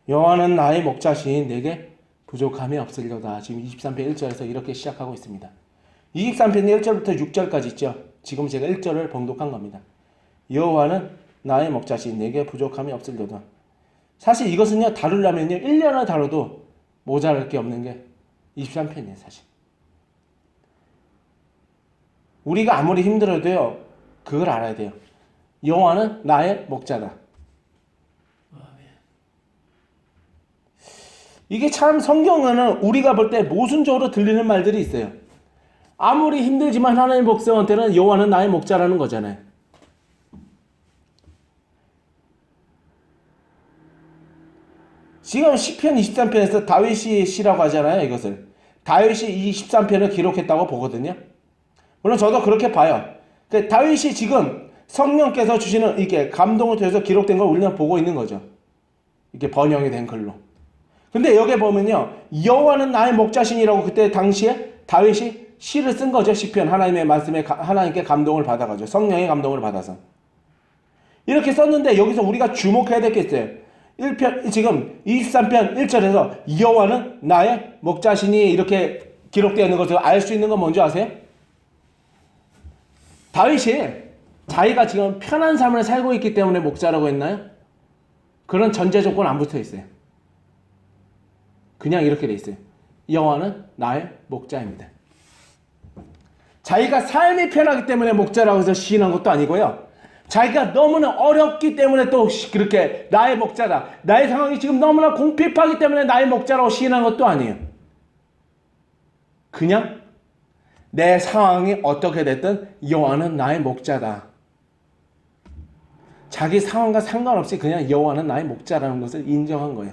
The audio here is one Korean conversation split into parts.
여호와는 나의 목자시니 내게 부족함이 없으려다. 지금 23편 1절에서 이렇게 시작하고 있습니다. 23편 1절부터 6절까지 있죠. 지금 제가 1절을 봉독한 겁니다. 여호와는 나의 목자시니 내게 부족함이 없으려다. 사실 이것은요, 다루려면요 1년을 다뤄도 모자랄 게 없는 게 23편이에요. 사실 우리가 아무리 힘들어도요, 그걸 알아야 돼요. 여호와는 나의 목자다. 이게 참 성경에는 우리가 볼 때 모순적으로 들리는 말들이 있어요. 아무리 힘들지만 하나님의 백성한테는 여호와는 나의 목자라는 거잖아요. 지금 시편 23편에서 다윗이 시라고 하잖아요. 이것을 다윗이 이 13편을 기록했다고 보거든요. 물론 저도 그렇게 봐요. 다윗이 지금 성령께서 주시는 이게 감동을 통해서 기록된 걸 우리는 보고 있는 거죠. 이렇게 번역이 된 글로. 근데 여기 보면요, 여호와는 나의 목자신이라고 그때 당시에 다윗이 시를 쓴 거죠. 시편, 하나님의 말씀에 하나님께 감동을 받아가지고 성령의 감동을 받아서 이렇게 썼는데, 여기서 우리가 주목해야 될 게 있어요. 1편, 지금 23편 1절에서 여호와는 나의 목자신이 이렇게 기록되어 있는 것을 알 수 있는 건 뭔지 아세요? 다윗이 자기가 지금 편한 삶을 살고 있기 때문에 목자라고 했나요? 그런 전제 조건 안 붙어 있어요. 그냥 이렇게 돼 있어요. 여호와는 나의 목자입니다. 자기가 삶이 편하기 때문에 목자라고 해서 시인한 것도 아니고요. 자기가 너무나 어렵기 때문에 또 그렇게 나의 목자다. 나의 상황이 지금 너무나 공핍하기 때문에 나의 목자라고 시인한 것도 아니에요. 그냥 내 상황이 어떻게 됐든 여호와는 나의 목자다. 자기 상황과 상관없이 그냥 여호와는 나의 목자라는 것을 인정한 거예요.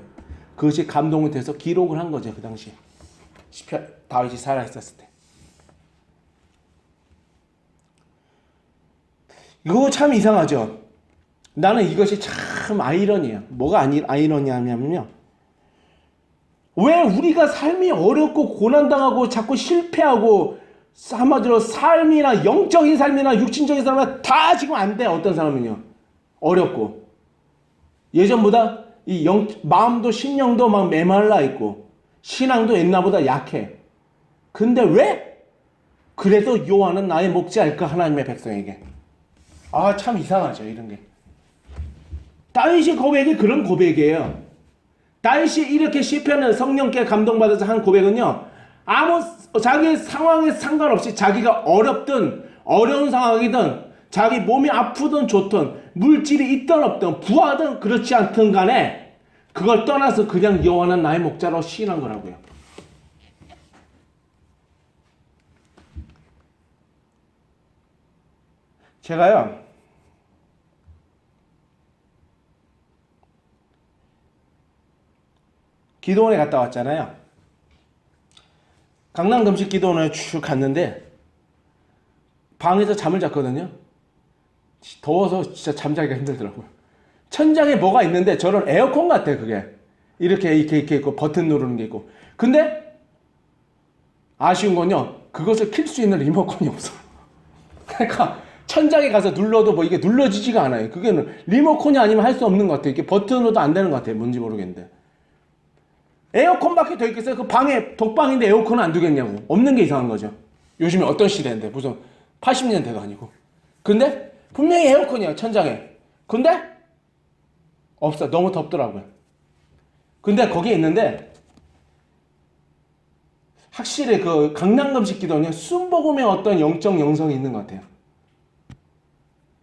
그것이 감동이 돼서 기록을 한 거죠. 그 당시 다윗이 살아있었을 때. 이거 참 이상하죠. 나는 이것이 참 아이러니야. 뭐가 아이러니하냐면요, 왜 우리가 삶이 어렵고 고난당하고 자꾸 실패하고, 한마디로 삶이나 영적인 삶이나 육신적인 삶이나 다 지금 안 돼. 어떤 사람은요 어렵고 예전보다 이 마음도 심령도 막 메말라 있고 신앙도 옛날보다 약해. 근데 왜? 그래도 여호와는 나의 목자일까? 하나님의 백성에게. 참 이상하죠, 이런 게. 다윗의 고백이 그런 고백이에요. 다윗이 이렇게 시편을 성령께 감동받아서 한 고백은요, 자기 상황에 상관없이 자기가 어렵든 어려운 상황이든 자기 몸이 아프든 좋든 물질이 있든 없든 부하든 그렇지 않든 간에 그걸 떠나서 그냥 여호와는 나의 목자로 시인한 거라고요. 제가요, 기도원에 갔다 왔잖아요. 강남 금식 기도원에 쭉 갔는데 방에서 잠을 잤거든요. 더워서 진짜 잠자기가 힘들더라고요. 천장에 뭐가 있는데 저런 에어컨 같아. 그게 이렇게 있고 버튼 누르는 게 있고. 근데 아쉬운 건요, 그것을 킬 수 있는 리모컨이 없어. 그러니까 천장에 가서 눌러도 뭐 이게 눌러지지가 않아요. 그게 리모컨이 아니면 할 수 없는 것 같아요. 이게 버튼으로도 안 되는 것 같아요. 뭔지 모르겠는데. 에어컨밖에 더 있겠어요? 그 방에 독방인데 에어컨은 안 두겠냐고. 없는 게 이상한 거죠. 요즘에 어떤 시대인데 무슨 80년대도 아니고. 근데 분명히 에어컨이야, 천장에. 근데 없어. 너무 덥더라고요. 근데 거기에 있는데 확실히 그 강남금식 기도는 순복음의 어떤 영적 영성이 있는 것 같아요.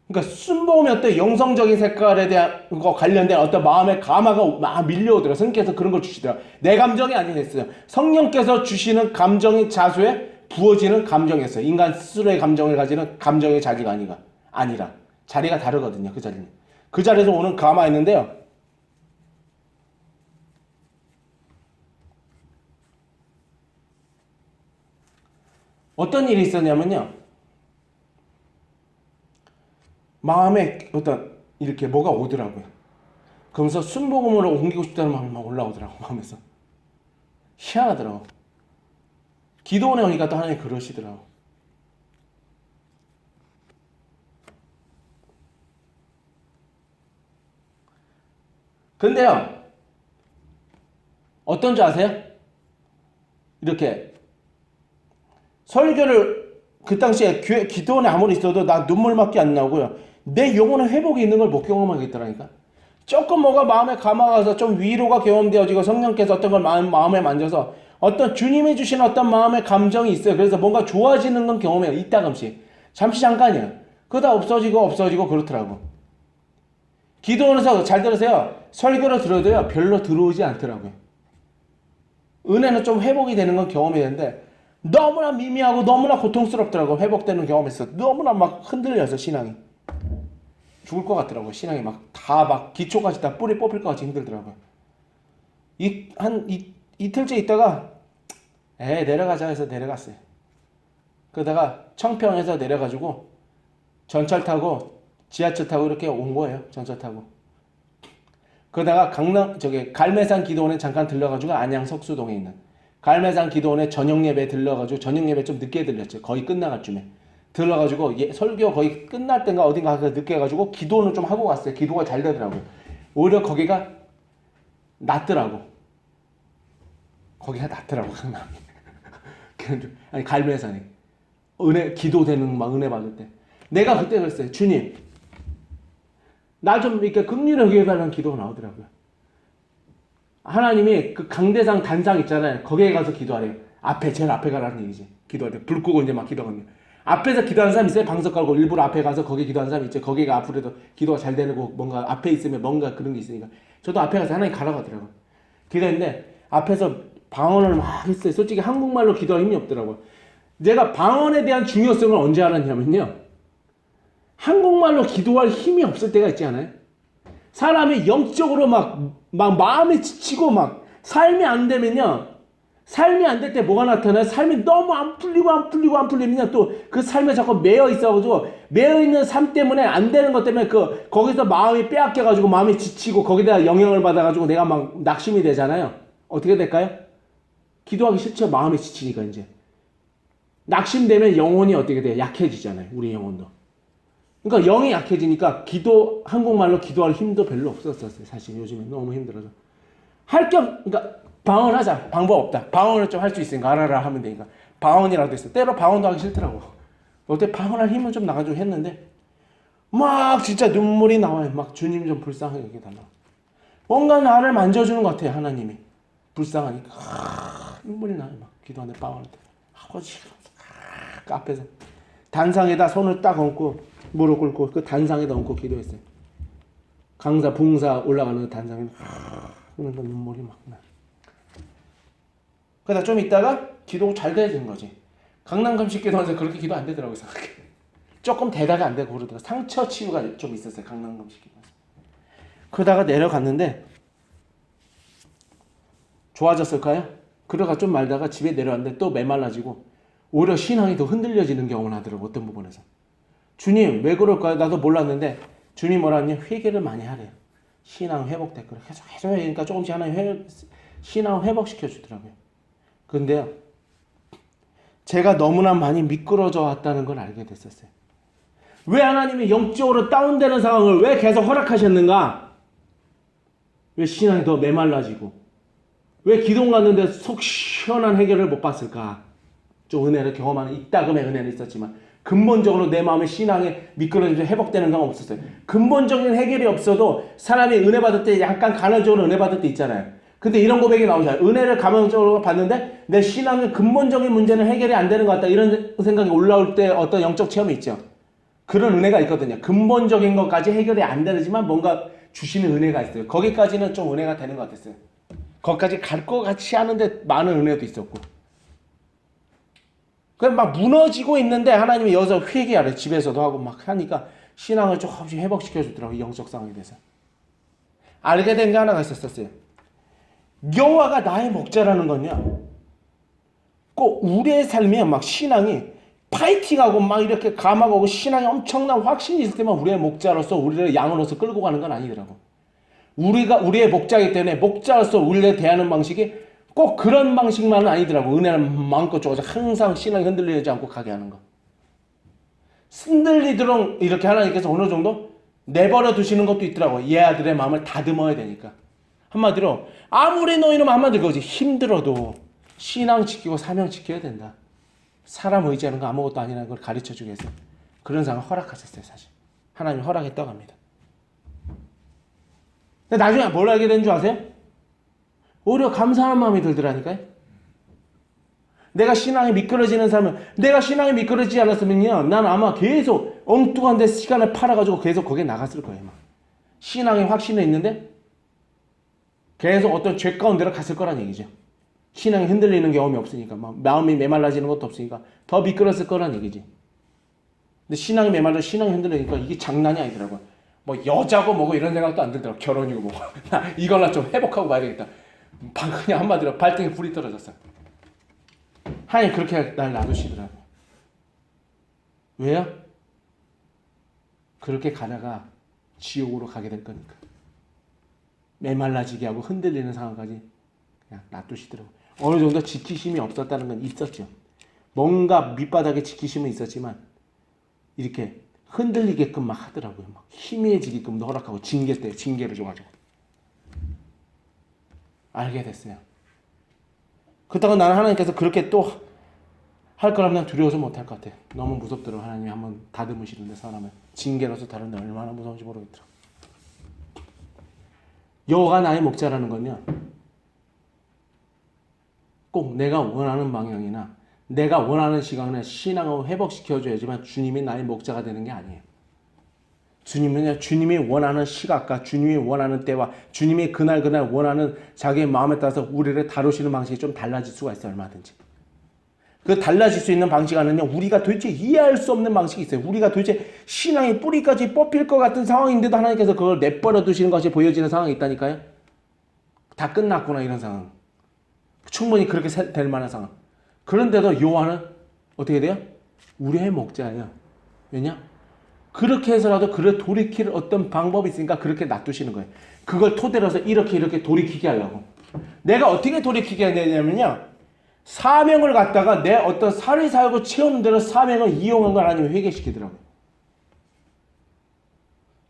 그러니까 순복음의 어떤 영성적인 색깔에 대한 거 관련된 어떤 마음의 감화가 막 밀려오더라. 성령께서 그런 걸 주시더라. 내 감정이 아니었어요. 성령께서 주시는 감정이 자수에 부어지는 감정이었어요. 인간 스스로의 감정을 가지는 감정의 자리가 아니라 자리가 다르거든요. 그 자리는. 그 자리에서 오는 감화 있는데요. 어떤 일이 있었냐면요, 마음에 어떤 이렇게 뭐가 오더라고요. 그러면서 순복음으로 옮기고 싶다는 마음이 막 올라오더라고. 마음에서. 희한하더라고. 기도원에 오니까 또 하나님 그러시더라고. 근데요, 어떤 줄 아세요? 이렇게 설교를 그 당시에 기도원에 아무리 있어도 나 눈물밖에 안 나오고요. 내 영혼의 회복이 있는 걸 못 경험하겠더라니까. 조금 뭐가 마음에 감아가서 좀 위로가 경험되어지고 성령께서 어떤 걸 마음에 만져서 어떤 주님이 주신 어떤 마음의 감정이 있어요. 그래서 뭔가 좋아지는 건 경험해요. 이따금씩. 잠시 잠깐이에요. 그러다 없어지고 그렇더라고. 기도원에서 잘 들으세요. 설교를 들어도요. 별로 들어오지 않더라고요. 은혜는 좀 회복이 되는 건 경험이 되는데 너무나 미미하고 너무나 고통스럽더라고. 회복되는 경험에서 너무나 막 흔들려서 신앙이 죽을 것 같더라고요. 신앙이 막 기초까지 다 뿌리 뽑힐 것 같이 힘들더라고요. 이틀째 있다가 내려가자 해서 내려갔어요. 그러다가 청평에서 내려가지고 전철 타고 지하철 타고 이렇게 온 거예요. 전철 타고. 그러다가 갈매산 기도원에 잠깐 들러가지고 안양 석수동에 있는 갈매산 기도원에 저녁 예배 들러가지고 저녁 예배 좀 늦게 들렸죠. 거의 끝나갈 쯤에. 들러가지고 설교 거의 끝날 땐가 어딘가 가서 늦게 해가지고 기도는 좀 하고 갔어요. 기도가 잘 되더라고요. 오히려 거기가 낫더라고. 거기가 낫더라고. 아니 갈매산이 기도되는 막 은혜 받을 때 내가 그때 그랬어요. 주님 나 좀 이렇게 긍휼하게 해달라는 기도가 나오더라고요. 하나님이 그 강대상 단상 있잖아요. 거기에 가서 기도하래요. 제일 앞에 가라는 얘기지. 기도할 때 불 끄고 이제 막 기도하거든요. 앞에서 기도하는 사람 있어요. 방석 깔고 일부러 앞에 가서 거기 기도하는 사람 있죠. 거기가 앞으로도 기도가 잘 되고 뭔가 앞에 있으면 뭔가 그런 게 있으니까 저도 앞에 가서 하나님 가라고 하더라고요. 기도했는데 앞에서 방언을 막 했어요. 솔직히 한국말로 기도할 힘이 없더라고요. 제가 방언에 대한 중요성을 언제 알았냐면요. 한국말로 기도할 힘이 없을 때가 있지 않아요? 사람이 영적으로 막 마음이 지치고 막 삶이 안 되면요. 삶이 안 될 때 뭐가 나타나요? 삶이 너무 안 풀리면요. 또 그 삶에 자꾸 매여 있어가지고 매여 있는 삶 때문에 안 되는 것 때문에 거기서 마음이 빼앗겨가지고 마음이 지치고 거기다 영향을 받아가지고 내가 막 낙심이 되잖아요. 어떻게 될까요? 기도하기 싫죠. 마음이 지치니까 이제. 낙심되면 영혼이 어떻게 돼요? 약해지잖아요. 우리 영혼도. 그러니까 영이 약해지니까 한국말로 기도할 힘도 별로 없었어요. 사실 요즘에 너무 힘들어서. 그러니까 방언하자. 방법 없다. 방언을 좀 할 수 있으니까 알아라 하면 되니까. 방언이라도 있어. 때로 방언도 하기 싫더라고. 어때 방언할 힘은 좀 나가지고 했는데 막 진짜 눈물이 나와요. 막 주님 좀 불쌍하게 해달라. 뭔가 나를 만져주는 것 같아요. 하나님이. 불쌍하니까. 눈물이 나요. 막 기도하는데 방언할 때. 아버지 앞에서 단상에다 손을 딱 얹고 무릎 꿇고 그 단상에다 얹고 기도했어요. 강사 붕사 올라가는 단상에 그러니까 눈물이 막 나. 그러다 좀 있다가 기도가 잘 되는 거지. 강남감식 기도하면서 그렇게 기도 안 되더라고요. 생각해. 조금 되다가 안 되고 그러다가 상처 치유가 좀 있었어요. 강남감식 기도하면서. 그러다가 내려갔는데 좋아졌을까요? 그러다가 좀 말다가 집에 내려왔는데 또 메말라지고 오히려 신앙이 더 흔들려지는 경험을 하더라고. 어떤 부분에서. 주님 왜 그럴까요? 나도 몰랐는데 주님 뭐라 하냐? 회개를 많이 하래요. 신앙 회복될 거를 계속 해줘야 되니까 조금씩 하나님 신앙을 회복시켜 주더라고요. 근데요. 제가 너무나 많이 미끄러져 왔다는 걸 알게 됐었어요. 왜 하나님이 영적으로 다운되는 상황을 왜 계속 허락하셨는가? 왜 신앙이 더 메말라지고 왜 기도 갔는데 속 시원한 해결을 못 봤을까? 좀 은혜를 경험하는 이따금의 은혜는 있었지만 근본적으로 내 마음의 신앙에 미끄러지면서 회복되는 건 없었어요. 근본적인 해결이 없어도 사람이 은혜 받을 때 약간 간헐적으로 은혜 받을 때 있잖아요. 근데 이런 고백이 나오잖아요. 은혜를 감흥적으로 받는데 내 신앙의 근본적인 문제는 해결이 안 되는 것 같다. 이런 생각이 올라올 때 어떤 영적 체험이 있죠. 그런 은혜가 있거든요. 근본적인 것까지 해결이 안 되지만 뭔가 주시는 은혜가 있어요. 거기까지는 좀 은혜가 되는 것 같았어요. 거기까지 갈 것 같이 하는데 많은 은혜도 있었고. 그냥 막 무너지고 있는데 하나님이 여기서 회개하래. 집에서도 하고 막 하니까 신앙을 조금씩 회복시켜 주더라고요. 영적 상황에 대해서. 알게 된 게 하나가 있었어요. 여호와가 나의 목자라는 건요. 꼭 우리의 삶에 막 신앙이 파이팅하고 막 이렇게 감하고 신앙이 엄청난 확신이 있을 때만 우리의 목자로서 우리를 양으로서 끌고 가는 건 아니더라고. 우리의 목자이기 때문에 목자로서 우리를 대하는 방식이 꼭 그런 방식만은 아니더라고. 은혜는 마음껏 줘서 항상 신앙이 흔들리지 않고 가게 하는 거. 흔들리도록 이렇게 하나님께서 어느 정도 내버려 두시는 것도 있더라고. 얘 아들의 마음을 다듬어야 되니까. 한마디로 아무리 너희는 한마디로 그거지. 힘들어도 신앙 지키고 사명 지켜야 된다. 사람 의지하는 거 아무것도 아니라는 걸 가르쳐주기 위해서 그런 상황을 허락하셨어요. 사실 하나님이 허락했다고 합니다. 근데 나중에 뭘 알게 된 줄 아세요? 오히려 감사한 마음이 들더라니까요. 내가 신앙이 미끄러지는 사람은, 내가 신앙이 미끄러지지 않았으면요, 난 아마 계속 엉뚱한 데 시간을 팔아가지고 계속 거기에 나갔을 거예요. 막. 신앙의 확신은 있는데 계속 어떤 죄 가운데로 갔을 거란 얘기죠. 신앙이 흔들리는 경험이 없으니까, 막 마음이 메말라지는 것도 없으니까 더 미끄러졌을 거란 얘기지. 근데 신앙이 메말라, 신앙이 흔들리니까 이게 장난이 아니더라고요. 뭐 여자고 뭐고 이런 생각도 안 들더라고. 결혼이고 뭐고. 나 이거나 좀 회복하고 봐야 되겠다. 그냥 한마디로 발등에 불이 떨어졌어. 하나님 그렇게 날 놔두시더라고요. 왜요? 그렇게 가다가 지옥으로 가게 될 거니까. 메말라지게 하고 흔들리는 상황까지 그냥 놔두시더라고요. 어느 정도 지키심이 없었다는 건 있었죠. 뭔가 밑바닥에 지키심은 있었지만 이렇게 흔들리게끔 막 하더라고요. 막 희미해지게끔도 허락하고 징계를 줘가지고 알게 됐어요. 그렇다고 나는 하나님께서 그렇게 또 할 거라면 난 두려워서 못할 것 같아. 너무 무섭더라고. 하나님이 한번 다듬으시는데 사람을 징계로서 다룬데 얼마나 무서운지 모르겠더라고. 여호와가 나의 목자라는 건요, 꼭 내가 원하는 방향이나 내가 원하는 시간에 신앙을 회복시켜줘야지만 주님이 나의 목자가 되는 게 아니에요. 주님은요, 주님이 원하는 시각과 주님이 원하는 때와 주님이 그날 원하는 자기의 마음에 따라서 우리를 다루시는 방식이 좀 달라질 수가 있어요. 얼마든지. 그 달라질 수 있는 방식 안에는요, 우리가 도대체 이해할 수 없는 방식이 있어요. 우리가 도대체 신앙의 뿌리까지 뽑힐 것 같은 상황인데도 하나님께서 그걸 내버려 두시는 것이 보여지는 상황이 있다니까요. 다 끝났구나 이런 상황. 충분히 그렇게 될 만한 상황. 그런데도 요한은 어떻게 돼요? 우리의 목자예요. 왜냐? 그렇게 해서라도 그를 돌이킬 어떤 방법이 있으니까 그렇게 놔두시는 거예요. 그걸 토대로 해서 이렇게 돌이키게 하려고. 내가 어떻게 돌이키게 되냐면요, 사명을 갖다가 내 어떤 사리사욕을 채우는 대로 사명을 이용한 걸 하나님이 회개시키더라고요.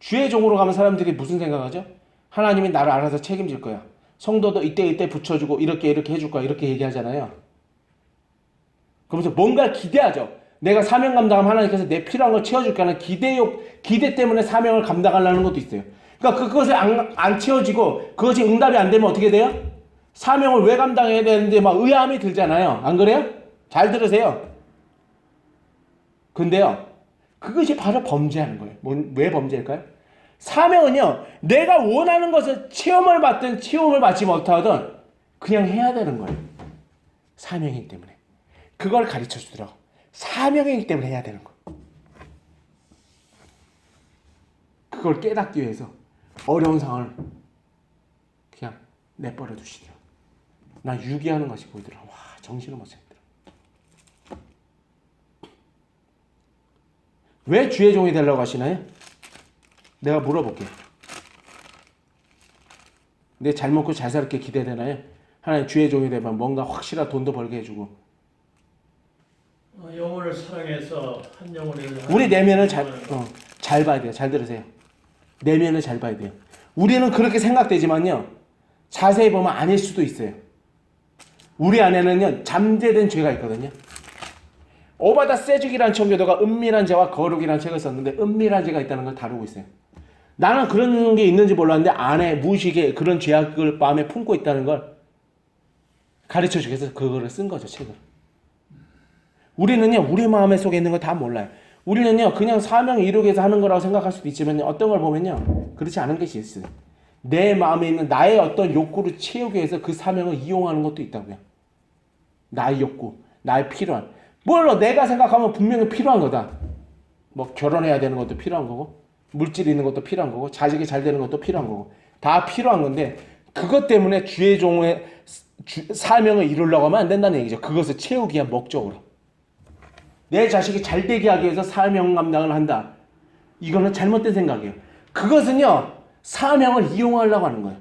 주의 종으로 가면 사람들이 무슨 생각하죠? 하나님이 나를 알아서 책임질 거야. 성도도 이때 붙여주고 이렇게 해줄 거야. 이렇게 얘기하잖아요. 그러면서 뭔가를 기대하죠. 내가 사명 감당하면 하나님께서 내 필요한 걸 채워줄까 하는 기대 때문에 사명을 감당하려는 것도 있어요. 그러니까 그것이 안 채워지고 그것이 응답이 안 되면 어떻게 돼요? 사명을 왜 감당해야 되는데 막 의아함이 들잖아요. 안 그래요? 잘 들으세요. 근데요, 그것이 바로 범죄하는 거예요. 왜 범죄일까요? 사명은요, 내가 원하는 것을 체험을 받든 체험을 받지 못하든 그냥 해야 되는 거예요. 사명이기 때문에. 그걸 가르쳐 주더라고. 사명이기 때문에 해야 되는 거. 그걸 깨닫기 위해서 어려운 상황을 그냥 내버려 두시더라고. 나 유기하는 것이 보이더라고. 와, 정신을 못 차리더라고. 왜 주의 종이 되려고 하시나요? 내가 물어볼게요. 내 잘 먹고 잘 살게 기대되나요? 하나님 주의 종이 되면 뭔가 확실한 돈도 벌게 해주고. 영혼을 사랑해서 한 영혼을 우리 내면을 잘 봐야 돼요. 잘 들으세요. 내면을 잘 봐야 돼요. 우리는 그렇게 생각되지만요, 자세히 보면 아닐 수도 있어요. 우리 안에는요, 잠재된 죄가 있거든요. 오바다 세죽이라는 청교도가 은밀한 죄와 거룩이라는 책을 썼는데 은밀한 죄가 있다는 걸 다루고 있어요. 나는 그런 게 있는지 몰랐는데 안에 무의식에 그런 죄악을 마음에 품고 있다는 걸 가르쳐주기 위해서 그거를 쓴 거죠, 책을. 우리는요, 우리 마음에 속에 있는 거 다 몰라요. 우리는요, 그냥 사명 이루기 위해서 하는 거라고 생각할 수도 있지만 어떤 걸 보면요, 그렇지 않은 것이 있어요. 내 마음에 있는 나의 어떤 욕구를 채우기 위해서 그 사명을 이용하는 것도 있다고요. 나의 욕구, 나의 필요한. 물론 내가 생각하면 분명히 필요한 거다. 뭐 결혼해야 되는 것도 필요한 거고, 물질 있는 것도 필요한 거고, 자식이 잘 되는 것도 필요한 거고, 다 필요한 건데 그것 때문에 주의 종의 사명을 이루려고 하면 안 된다는 얘기죠. 그것을 채우기 위한 목적으로. 내 자식이 잘 되게 하기 위해서 사명 감당을 한다. 이거는 잘못된 생각이에요. 그것은요, 사명을 이용하려고 하는 거예요.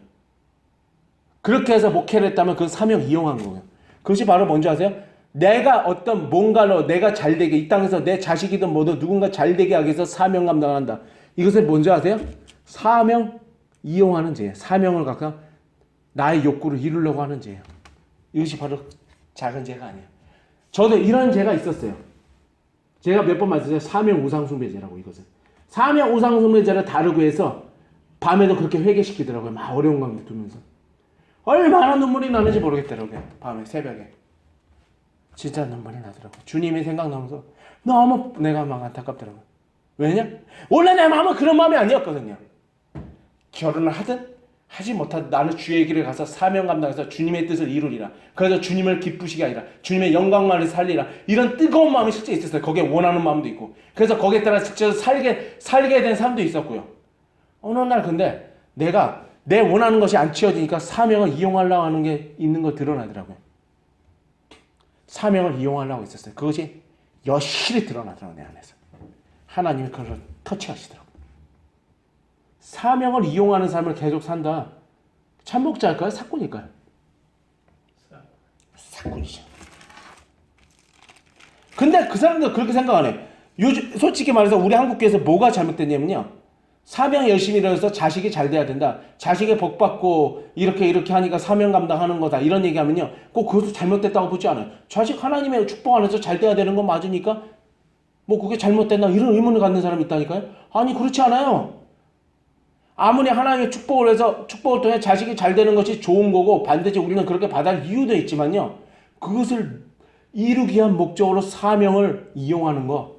그렇게 해서 목회를 했다면 그 사명 이용한 거예요. 그것이 바로 뭔지 아세요? 내가 어떤 뭔가로 내가 잘되게, 이 땅에서 내 자식이든 뭐든 누군가 잘되게 하기 위해서 사명 감당을 한다. 이것을 뭔지 아세요? 사명 이용하는 죄예요. 사명을 갖고 나의 욕구를 이루려고 하는 죄예요. 이것이 바로 작은 죄가 아니에요. 저도 이런 죄가 있었어요. 제가 몇 번 말씀드렸어요. 사명 우상숭배죄라고 이것은. 사명 우상숭배죄를 다루고 해서 밤에도 그렇게 회개시키더라고요. 막 어려운 가운데 두면서. 얼마나 눈물이 나는지 모르겠더라고요. 밤에 새벽에. 진짜 눈물이 나더라고요. 주님이 생각나면서 너무 내가 막 안타깝더라고요. 왜냐? 원래 내 마음은 그런 마음이 아니었거든요. 결혼을 하든 하지 못하든 나는 주의 길을 가서 사명 감당해서 주님의 뜻을 이루리라. 그래서 주님을 기쁘시게 하리라. 주님의 영광만을 살리라. 이런 뜨거운 마음이 실제 있었어요. 거기에 원하는 마음도 있고. 그래서 거기에 따라 직접 살게 된 사람도 있었고요. 어느 날 근데 내가 내 원하는 것이 안 채워지니까 사명을 이용하려고 하는 게 있는 거 드러나더라고요. 사명을 이용하려고 했었어요. 그것이 여실히 드러나더라고요. 내 안에서. 하나님이 그걸 터치하시더라고요. 사명을 이용하는 삶을 계속 산다. 참복자일까요? 사꾼일까요? 사꾼이죠. 근데 그 사람들 그렇게 생각 안 해. 요즘 솔직히 말해서 우리 한국교회에서 뭐가 잘못됐냐면요. 사명 열심히 일해서 자식이 잘 돼야 된다. 자식의 복 받고 이렇게 하니까 사명 감당하는 거다. 이런 얘기하면요. 꼭 그것도 잘못됐다고 보지 않아요. 자식 하나님의 축복 안에서 잘 돼야 되는 건 맞으니까 뭐 그게 잘못됐나 이런 의문을 갖는 사람이 있다니까요. 아니 그렇지 않아요. 아무리 하나님의 축복을 해서 축복을 통해 자식이 잘 되는 것이 좋은 거고 반드시 우리는 그렇게 받을 이유도 있지만요. 그것을 이루기 위한 목적으로 사명을 이용하는 거.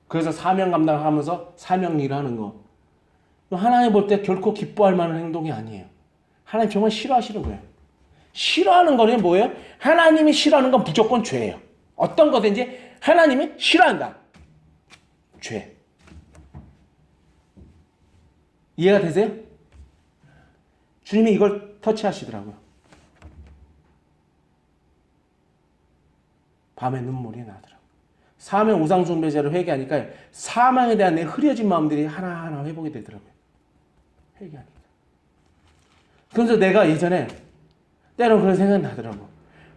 그래서 사명 감당하면서 사명 일을 하는 거. 하나님 볼 때 결코 기뻐할 만한 행동이 아니에요. 하나님 정말 싫어하시는 거예요. 싫어하는 거는 뭐예요? 하나님이 싫어하는 건 무조건 죄예요. 어떤 거든지 하나님이 싫어한다. 죄. 이해가 되세요? 주님이 이걸 터치하시더라고요. 밤에 눈물이 나더라고요. 사명 우상숭배죄를 회개하니까 사망에 대한 내 흐려진 마음들이 하나하나 회복이 되더라고요. 회개하니까. 그래서 내가 예전에 때론 그런 생각이 나더라고.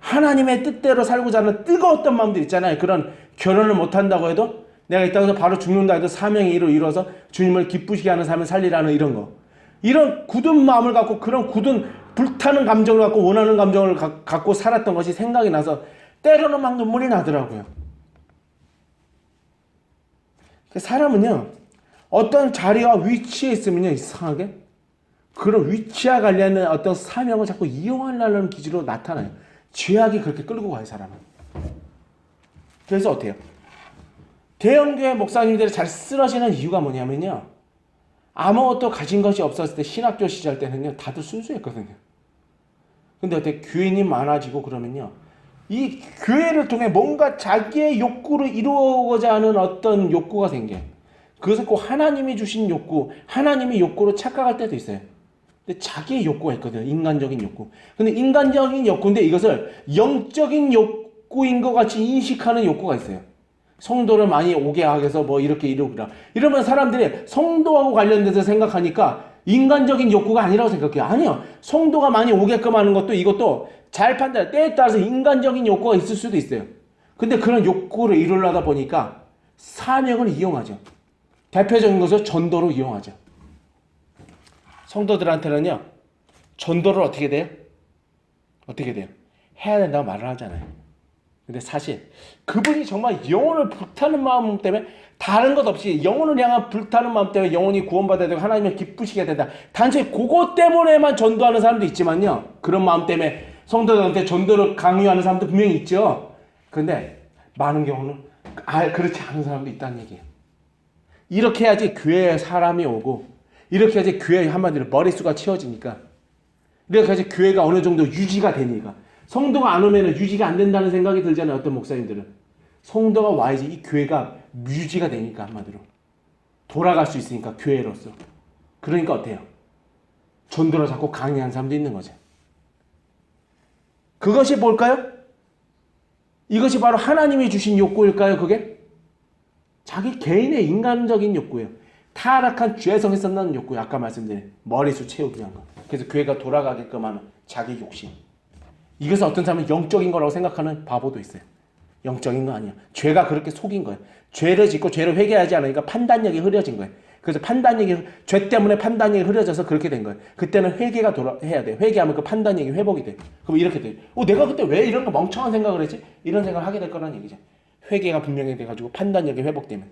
하나님의 뜻대로 살고자 하는 뜨거웠던 마음들 있잖아요. 그런 결혼을 못한다고 해도 내가 이 땅에서 바로 죽는다 해도 사명의 일을 이뤄서 주님을 기쁘시게 하는 삶을 살리라는 이런 거. 이런 굳은 마음을 갖고 그런 굳은 불타는 감정을 갖고 원하는 감정을 갖고 살았던 것이 생각이 나서 때로는 막 눈물이 나더라고요. 사람은요. 어떤 자리와 위치에 있으면요. 이상하게 그런 위치와 관련된 어떤 사명을 자꾸 이용하려는 기질로 나타나요. 죄악이 그렇게 끌고 가요. 사람은. 그래서 어때요? 대형교회 목사님들이 잘 쓰러지는 이유가 뭐냐면요. 아무것도 가진 것이 없었을 때 신학교 시절 때는요. 다들 순수했거든요. 근데 어때 교인이 많아지고 그러면요. 이 교회를 통해 뭔가 자기의 욕구를 이루고자 하는 어떤 욕구가 생겨요. 그것은 꼭 하나님이 주신 욕구, 하나님의 욕구로 착각할 때도 있어요. 근데 자기의 욕구가 있거든요. 인간적인 욕구. 근데 인간적인 욕구인데 이것을 영적인 욕구인 것 같이 인식하는 욕구가 있어요. 성도를 많이 오게 하기 위해서 뭐 이렇게 이러구나. 이러면 사람들이 성도하고 관련돼서 생각하니까 인간적인 욕구가 아니라고 생각해요. 아니요. 성도가 많이 오게끔 하는 것도 이것도 잘 판단해. 때에 따라서 인간적인 욕구가 있을 수도 있어요. 근데 그런 욕구를 이루려다 보니까 사명을 이용하죠. 대표적인 것을 전도로 이용하죠. 성도들한테는요. 전도를 어떻게 돼요? 어떻게 돼요? 해야 된다고 말을 하잖아요. 근데 사실 그분이 정말 영혼을 불타는 마음 때문에 다른 것 없이 영혼을 향한 불타는 마음 때문에 영혼이 구원받아야 되고 하나님을 기쁘시게 된다. 단지 그것 때문에만 전도하는 사람도 있지만요. 그런 마음 때문에 성도들한테 전도를 강요하는 사람도 분명히 있죠. 근데 많은 경우는 그렇지 않은 사람도 있다는 얘기예요. 이렇게 해야지 교회에 사람이 오고 이렇게 해야지 교회 한마디로 머릿수가 채워지니까 이렇게 해야지 교회가 어느 정도 유지가 되니까 성도가 안 오면 유지가 안 된다는 생각이 들잖아요. 어떤 목사님들은. 성도가 와야지 이 교회가 유지가 되니까 한마디로. 돌아갈 수 있으니까 교회로서. 그러니까 어때요? 전도를 자꾸 강요하는 사람도 있는 거죠. 그것이 뭘까요? 이것이 바로 하나님이 주신 욕구일까요? 그게? 자기 개인의 인간적인 욕구예요. 타락한 죄성에서 나는 욕구예요. 아까 말씀드린 머리수 채우기 위한 거. 그래서 교회가 돌아가게끔 하는 자기 욕심. 이것은 어떤 사람은 영적인 거라고 생각하는 바보도 있어요. 영적인 거 아니야. 죄가 그렇게 속인 거예요. 죄를 짓고 죄를 회개하지 않으니까 판단력이 흐려진 거예요. 그래서 판단력이 죄 때문에 판단력이 흐려져서 그렇게 된 거예요. 그때는 회개가 해야 돼. 회개하면 그 판단력이 회복이 돼. 그럼 이렇게 돼. 내가 그때 왜 이런 거 멍청한 생각을 했지? 이런 생각을 하게 될 거란 얘기죠. 회개가 분명히 돼가지고 판단력이 회복되면.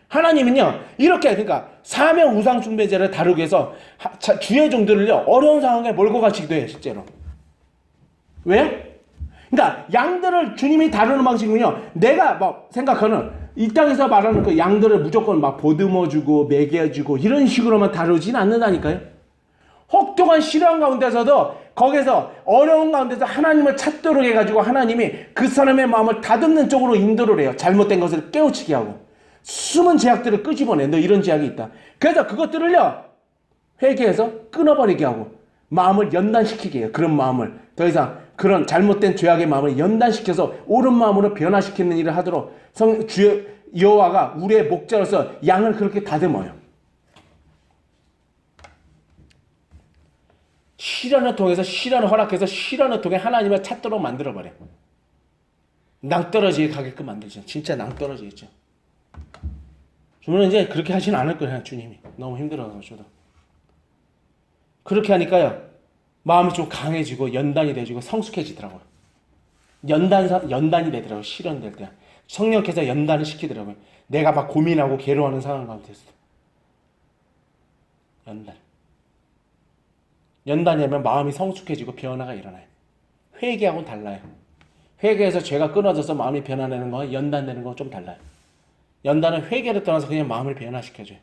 하나님은요 이렇게 그러니까 사명 우상 숭배제를 다루기 위해서 주의 종들을요 어려운 상황에 몰고 가시기도 해요 실제로. 왜요? 그러니까 양들을 주님이 다루는 방식은요 내가 막 생각하는 이 땅에서 말하는 그 양들을 무조건 막 보듬어주고 먹여주고 이런 식으로만 다루진 않는다니까요. 혹독한 시련 가운데서도 거기서 어려운 가운데서 하나님을 찾도록 해가지고 하나님이 그 사람의 마음을 다듬는 쪽으로 인도를 해요. 잘못된 것을 깨우치게 하고 숨은 제약들을 끄집어내. 너 이런 제약이 있다. 그래서 그것들을요 회개해서 끊어버리게 하고 마음을 연단시키게 해요. 그런 마음을 더 이상 그런 잘못된 죄악의 마음을 연단시켜서 옳은 마음으로 변화시키는 일을 하도록 주 여호와가 우리의 목자로서 양을 그렇게 다듬어요. 시련을 통해서 시련을 허락해서 시련을 통해 하나님을 찾도록 만들어버려. 낭떠러지에 가게끔 만들죠. 진짜 낭떠러지겠죠. 주님은 이제 그렇게 하지는 않을 거예요. 주님이 너무 힘들어가지고 그렇게 하니까요 마음이 좀 강해지고 연단이 돼지고 성숙해지더라고요. 연단이 되더라고요. 시련될 때 성령께서 연단을 시키더라고요. 내가 막 고민하고 괴로워하는 상황 가운데서 연단이 하면 마음이 성숙해지고 변화가 일어나요. 회개하고는 달라요. 회개해서 죄가 끊어져서 마음이 변화되는 거와 연단되는 건 좀 달라요. 연단은 회개를 떠나서 그냥 마음을 변화시켜줘요.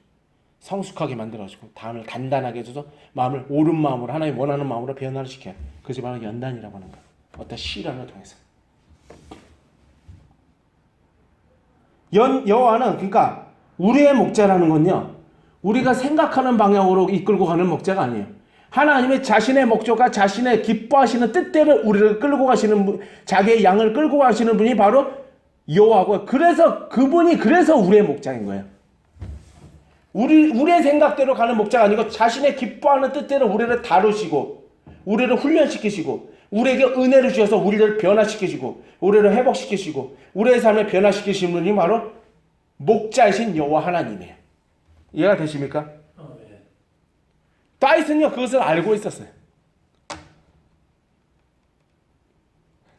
성숙하게 만들어주고 마음을 단단하게 해줘서 마음을 옳은 마음으로 하나님 원하는 마음으로 변화를 시켜요. 그것이 바로 연단이라고 하는 거예요. 어떤 시련을 통해서. 여호와는 그러니까 우리의 목자라는 건요. 우리가 생각하는 방향으로 이끌고 가는 목자가 아니에요. 하나님의 자신의 목적과 자신의 기뻐하시는 뜻대로 우리를 끌고 가시는 분, 자기의 양을 끌고 가시는 분이 바로 여호와고요. 그래서 그분이 우리의 목자인 거예요. 우리의 생각대로 가는 목자가 아니고 자신의 기뻐하는 뜻대로 우리를 다루시고 우리를 훈련시키시고 우리에게 은혜를 주셔서 우리를 변화시키시고 우리를 회복시키시고 우리의 삶을 변화시키시는 분이 바로 목자이신 여호와 하나님이에요. 이해가 되십니까? 네. 다윗은요 그것을 알고 있었어요.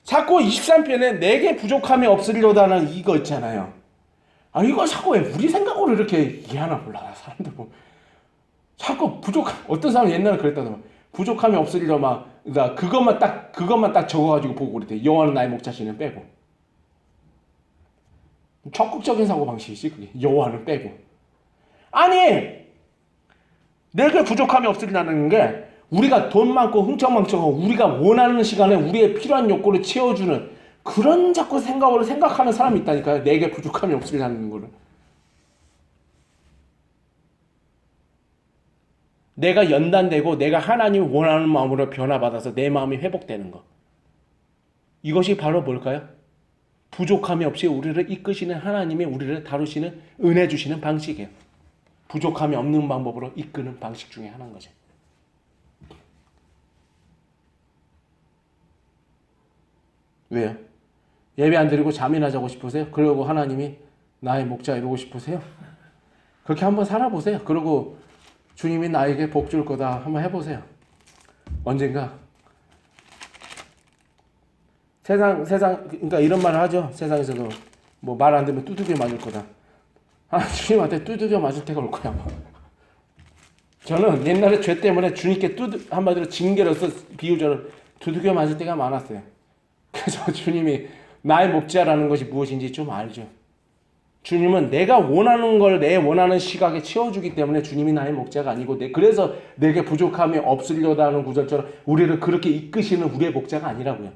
자꾸 23편에 내게 부족함이 없으려다는 이거 있잖아요. 이거 자꾸 왜 우리 생각으로 이렇게 이해하나 몰라. 사람들 뭐 자꾸 어떤 사람 옛날에 그랬다더만 부족함이 없으려 막 그것만 딱 적어가지고 보고 그랬대. 여호와는 나의 목자시는 빼고. 적극적인 사고 방식이지 그게. 여호와는 빼고. 아니 내게 부족함이 없으리라는 게 우리가 돈 많고 흥청망청하고 우리가 원하는 시간에 우리의 필요한 욕구를 채워주는 그런 자꾸 생각으로 생각하는 사람이 있다니까요. 내게 부족함이 없으리라는 거를. 내가 연단되고 내가 하나님이 원하는 마음으로 변화받아서 내 마음이 회복되는 거. 이것이 바로 뭘까요? 부족함이 없이 우리를 이끄시는 하나님이 우리를 다루시는 은혜 주시는 방식이에요. 부족함이 없는 방법으로 이끄는 방식 중에 하나인 거죠. 왜요? 예배 안 드리고 잠이나 자고 싶으세요? 그러고 하나님이 나의 목자 이러고 싶으세요? 그렇게 한번 살아보세요. 그리고 주님이 나에게 복 줄 거다 한번 해보세요. 언젠가 세상 그러니까 이런 말을 하죠. 세상에서도 뭐 말 안 되면 두들겨 맞을 거다. 주님한테 두들겨 맞을 때가 올 거야. 저는 옛날에 죄 때문에 주님께 한마디로 징계로서 비유적으로 두들겨 맞을 때가 많았어요. 그래서 주님이 나의 목자라는 것이 무엇인지 좀 알죠. 주님은 내가 원하는 걸 내 원하는 시각에 채워주기 때문에 주님이 나의 목자가 아니고 그래서 내게 부족함이 없으려다 하는 구절처럼 우리를 그렇게 이끄시는 우리의 목자가 아니라고요.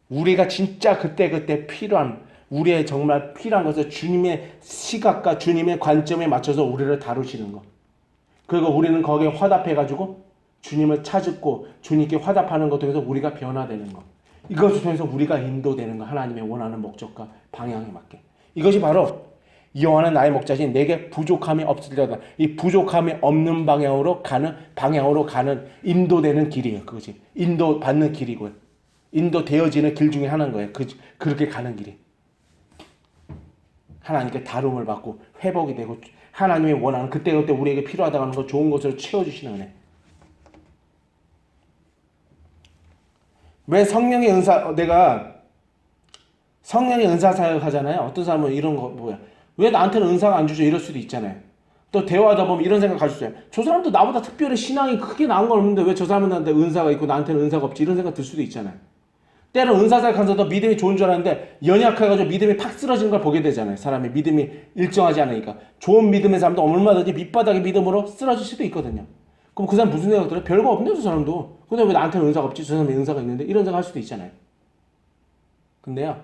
우리가 진짜 그때 필요한 우리의 정말 필요한 것을 주님의 시각과 주님의 관점에 맞춰서 우리를 다루시는 것. 그리고 우리는 거기에 화답해가지고 주님을 찾고 주님께 화답하는 것 통해서 우리가 변화되는 것. 이것을 통해서 우리가 인도되는 것. 하나님의 원하는 목적과 방향에 맞게. 이것이 바로 여호와는 나의 목자신 내게 부족함이 없으려다. 이 부족함이 없는 방향으로 가는 인도되는 길이에요. 그것이 인도받는 길이고요. 인도되어지는 길 중에 하나인 거예요. 그렇게 가는 길이. 하나님께 다rum을 받고 회복이 되고 하나님이 원하는 그때그때 우리에게 필요하다고 하는 거 좋은 것으로 채워주시는 은혜. 왜 성령의 은사, 내가 성령의 은사 사역 하잖아요. 어떤 사람은 이런 거 뭐야, 왜 나한테는 은사가 안 주죠? 이럴 수도 있잖아요. 또 대화하다 보면 이런 생각 가질 수 있어요. 저 사람도 나보다 특별히 신앙이 크게 나은 건 없는데 왜 저 사람한테 은사가 있고 나한테는 은사가 없지? 이런 생각 들 수도 있잖아요. 때로 은사 사역하면서도 믿음이 좋은 줄 알았는데 연약해가지고 믿음이 팍 쓰러지는 걸 보게 되잖아요. 사람이 믿음이 일정하지 않으니까. 좋은 믿음의 사람도 얼마든지 밑바닥의 믿음으로 쓰러질 수도 있거든요. 그럼 그 사람 무슨 생각 들어요? 별거 없네, 저 사람도. 근데 왜 나한테는 은사가 없지? 저 사람이 은사가 있는데? 이런 생각 할 수도 있잖아요. 근데요,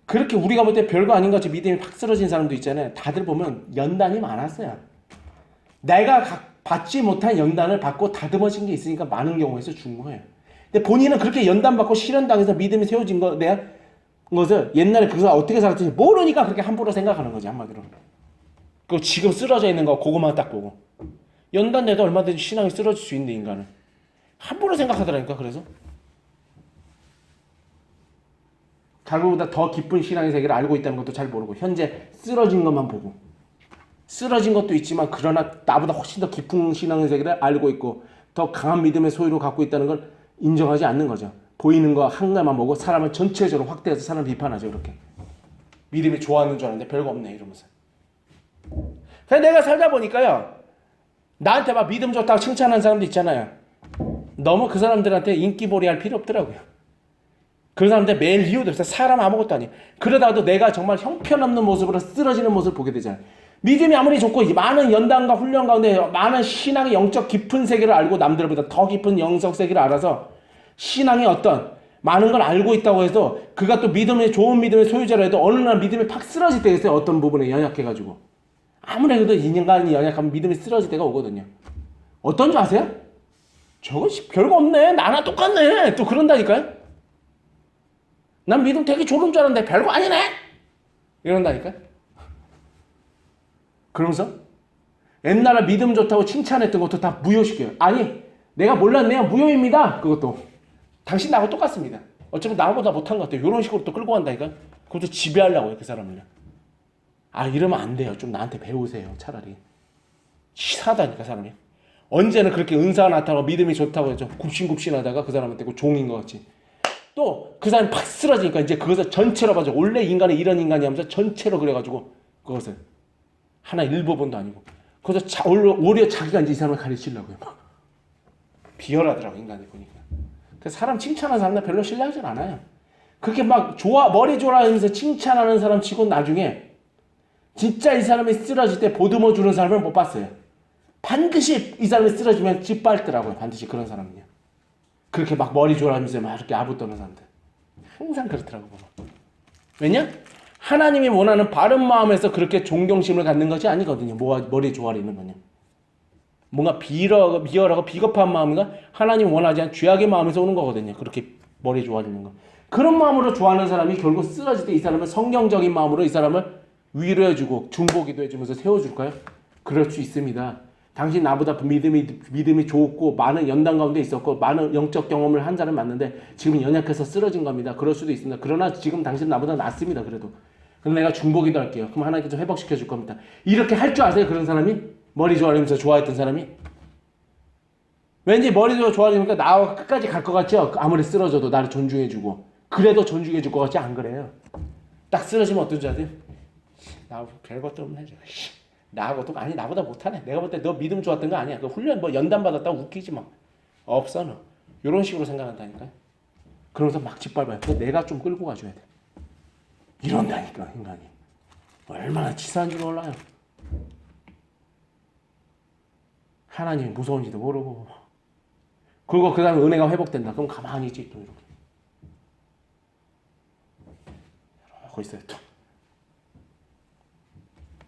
그렇게 우리가 볼 때 별거 아닌 것 같이 믿음이 팍 쓰러진 사람도 있잖아요. 다들 보면 연단이 많았어요. 내가 받지 못한 연단을 받고 다듬어진 게 있으니까 많은 경우에서 죽는 거예요. 근데 본인은 그렇게 연단받고 시련당해서 믿음이 세워진 거, 내가 것을 옛날에 그거 어떻게 살았는지 모르니까 그렇게 함부로 생각하는 거지, 한마디로. 그 지금 쓰러져 있는 거 그거만 딱 보고. 연단돼도 얼마든지 신앙이 쓰러질 수 있는데, 인간은. 함부로 생각하더라니까, 그래서. 자기보다 더 깊은 신앙의 세계를 알고 있다는 것도 잘 모르고, 현재 쓰러진 것만 보고. 쓰러진 것도 있지만, 그러나 나보다 훨씬 더 깊은 신앙의 세계를 알고 있고, 더 강한 믿음의 소유를 갖고 있다는 걸 인정하지 않는 거죠. 보이는 거 한 가지만 보고 사람을 전체적으로 확대해서 사람을 비판하죠. 그렇게 믿음이 좋아하는 줄 알았는데 별거 없네 이러면서. 그래서 내가 살다 보니까요, 나한테 막 믿음 좋다고 칭찬하는 사람도 있잖아요. 너무 그 사람들한테 인기몰이 할 필요 없더라고요. 그 사람들 매일 이유도 없어요. 사람 아무것도 아니에요. 그러다가도 내가 정말 형편없는 모습으로 쓰러지는 모습을 보게 되잖아요. 믿음이 아무리 좋고 많은 연단과 훈련 가운데 많은 신앙의 영적 깊은 세계를 알고, 남들보다 더 깊은 영적 세계를 알아서 신앙의 어떤 많은 걸 알고 있다고 해서 그가 또 믿음의 좋은 믿음의 소유자라 해도 어느 날 믿음이 팍 쓰러질 때가 있어요. 어떤 부분에 연약해가지고. 아무래도 인간이 연약하면 믿음이 쓰러질 때가 오거든요. 어떤 줄 아세요? 저거 별거 없네, 나나 똑같네, 또 그런다니까요. 난 믿음 되게 좋은 줄 알았는데 별거 아니네 이런다니까요. 그러면서 옛날에 믿음 좋다고 칭찬했던 것도 다 무효시켜요. 아니, 내가 몰랐네요, 무효입니다. 그것도 당신 나하고 똑같습니다. 어차피 나보다 못한 것 같아요. 이런 식으로 또 끌고 간다니까. 그것도 지배하려고 해요, 그 사람을요. 아, 이러면 안 돼요. 좀 나한테 배우세요, 차라리. 치사하다니까, 사람이. 언제는 그렇게 은사가 나타나고 믿음이 좋다고 해서 굽신굽신하다가 그 사람한테 그 종인 것 같지. 또 그 사람이 팍 쓰러지니까 이제 그것을 전체로 봐줘. 원래 인간은 이런 인간이 하면서 전체로 그래가지고 그것을 하나 일부분도 아니고, 그래서 오히려 자기가 이제 이 사람을 가르치려고요. 막 비열하더라고, 인간이 보니까. 그래서 사람 칭찬하는 사람들 별로 신뢰하진 않아요. 그렇게 막 머리 좋아하면서 칭찬하는 사람 치고 나중에 진짜 이 사람이 쓰러질 때 보듬어 주는 사람을 못 봤어요. 반드시 이 사람이 쓰러지면 짓밟더라고요. 반드시 그런 사람은요. 그렇게 막 머리 좋아하면서 막 이렇게 아부 떠는 사람들 항상 그렇더라고요. 왜냐? 하나님이 원하는 바른 마음에서 그렇게 존경심을 갖는 것이 아니거든요. 머리 조아리는 건요. 뭔가 비열하고 비겁한 마음인가? 하나님 원하지 않은 죄악의 마음에서 오는 거거든요. 그렇게 머리 조아리는 거. 그런 마음으로 좋아하는 사람이 결국 쓰러질 때 이 사람은 성경적인 마음으로 이 사람을 위로해주고 중보기도 해주면서 세워줄까요? 그럴 수 있습니다. 당신 나보다 믿음이 좋고 많은 연단 가운데 있었고 많은 영적 경험을 한 사람이 맞는데 지금 연약해서 쓰러진 겁니다. 그럴 수도 있습니다. 그러나 지금 당신 나보다 낫습니다. 그래도. 그럼 내가 중보기도 할게요. 그럼 하나님께서 회복시켜 줄 겁니다. 이렇게 할 줄 아세요? 그런 사람이? 머리 좋아하면서 좋아했던 사람이? 왠지 머리 좋아하니까 나와 끝까지 갈 것 같죠? 아무리 쓰러져도 나를 존중해주고. 그래도 존중해줄 것 같지? 안 그래요. 딱 쓰러지면 어떤 줄 아세요? 나 별것도 없네. 나하고도 아니 나보다 못하네. 내가 볼 때 너 믿음 좋았던 거 아니야. 그 훈련 뭐 연단 받았다고 웃기지 마. 없어 너. 이런 식으로 생각한다니까요. 그러면서 막 짓밟아요. 내가 좀 끌고 가줘야 돼. 이런다니까 인간이. 얼마나 치사한 줄 몰라요. 하나님이 무서운지도 모르고. 그리고 그 다음에 은혜가 회복된다. 그럼 가만히 있지 또 이렇게. 이러고 있어요 또.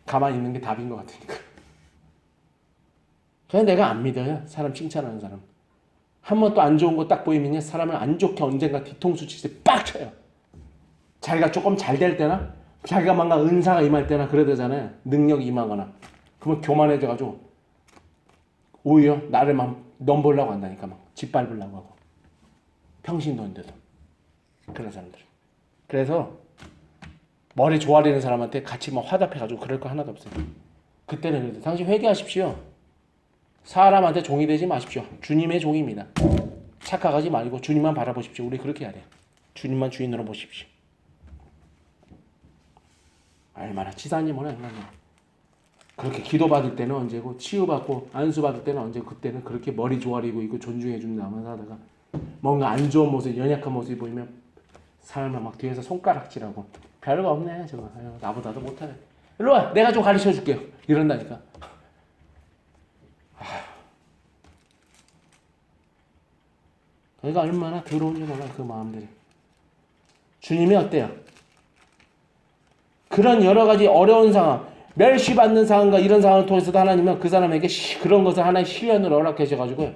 가만히 있는 게 답인 것 같으니까. 그냥 내가 안 믿어요. 사람 칭찬하는 사람. 한 번 또 안 좋은 거 딱 보이면 사람을 안 좋게 언젠가 뒤통수 칠 때 빡 쳐요. 자기가 조금 잘 될 때나 자기가 뭔가 은사가 임할 때나 그래야 되잖아요. 능력이 임하거나. 그러면 교만해져가지고 오히려 나를 막 넘보려고 한다니까. 막 짓밟으려고 하고. 평신도인데도. 그런 사람들. 그래서 머리 조아리는 사람한테 같이 막 화답해가지고 그럴 거 하나도 없어요. 그때는 그래도 당신 회개하십시오. 사람한테 종이 되지 마십시오. 주님의 종입니다. 착각하지 말고 주님만 바라보십시오. 우리 그렇게 해야 돼요. 주님만 주인으로 보십시오. 얼마나 치사한 일이야. 그렇게 기도받을 때는 언제고 치유받고 안수받을 때는 언제고 그때는 그렇게 머리 조아리고 있고 존중해준다면 하다가 뭔가 안 좋은 모습, 연약한 모습이 보이면 사람을 막 뒤에서 손가락질하고 별거 없네 저거. 아유, 나보다도 못하네. 일로 와, 내가 좀 가르쳐 줄게요. 이런다니까. 그러니까 얼마나 더러운지 몰라요. 그 마음들이. 주님이 어때요? 그런 여러 가지 어려운 상황, 멸시받는 상황과 이런 상황을 통해서도 하나님은 그 사람에게 그런 것을 하나의 시련으로 허락해 주셔가지고요.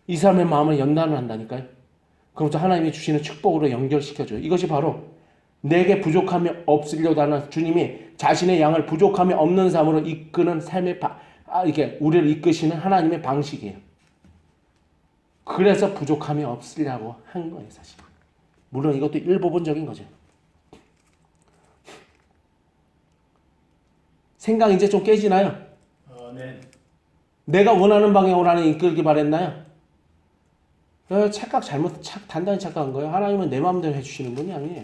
이 사람의 마음을 연단을 한다니까요. 그러면서 하나님이 주시는 축복으로 연결시켜줘요. 이것이 바로 내게 부족함이 없으려고 하는 주님이 자신의 양을 부족함이 없는 삶으로 이끄는 삶의 이게 우리를 이끄시는 하나님의 방식이에요. 그래서 부족함이 없으려고 한 거예요, 사실. 물론 이것도 일부분적인 거죠. 생각 이제 좀 깨지나요? 네. 내가 원하는 방향으로 하나님 이끌기 바랬나요? 단단히 착각한 거예요. 하나님은 내 마음대로 해주시는 분이 아니에요.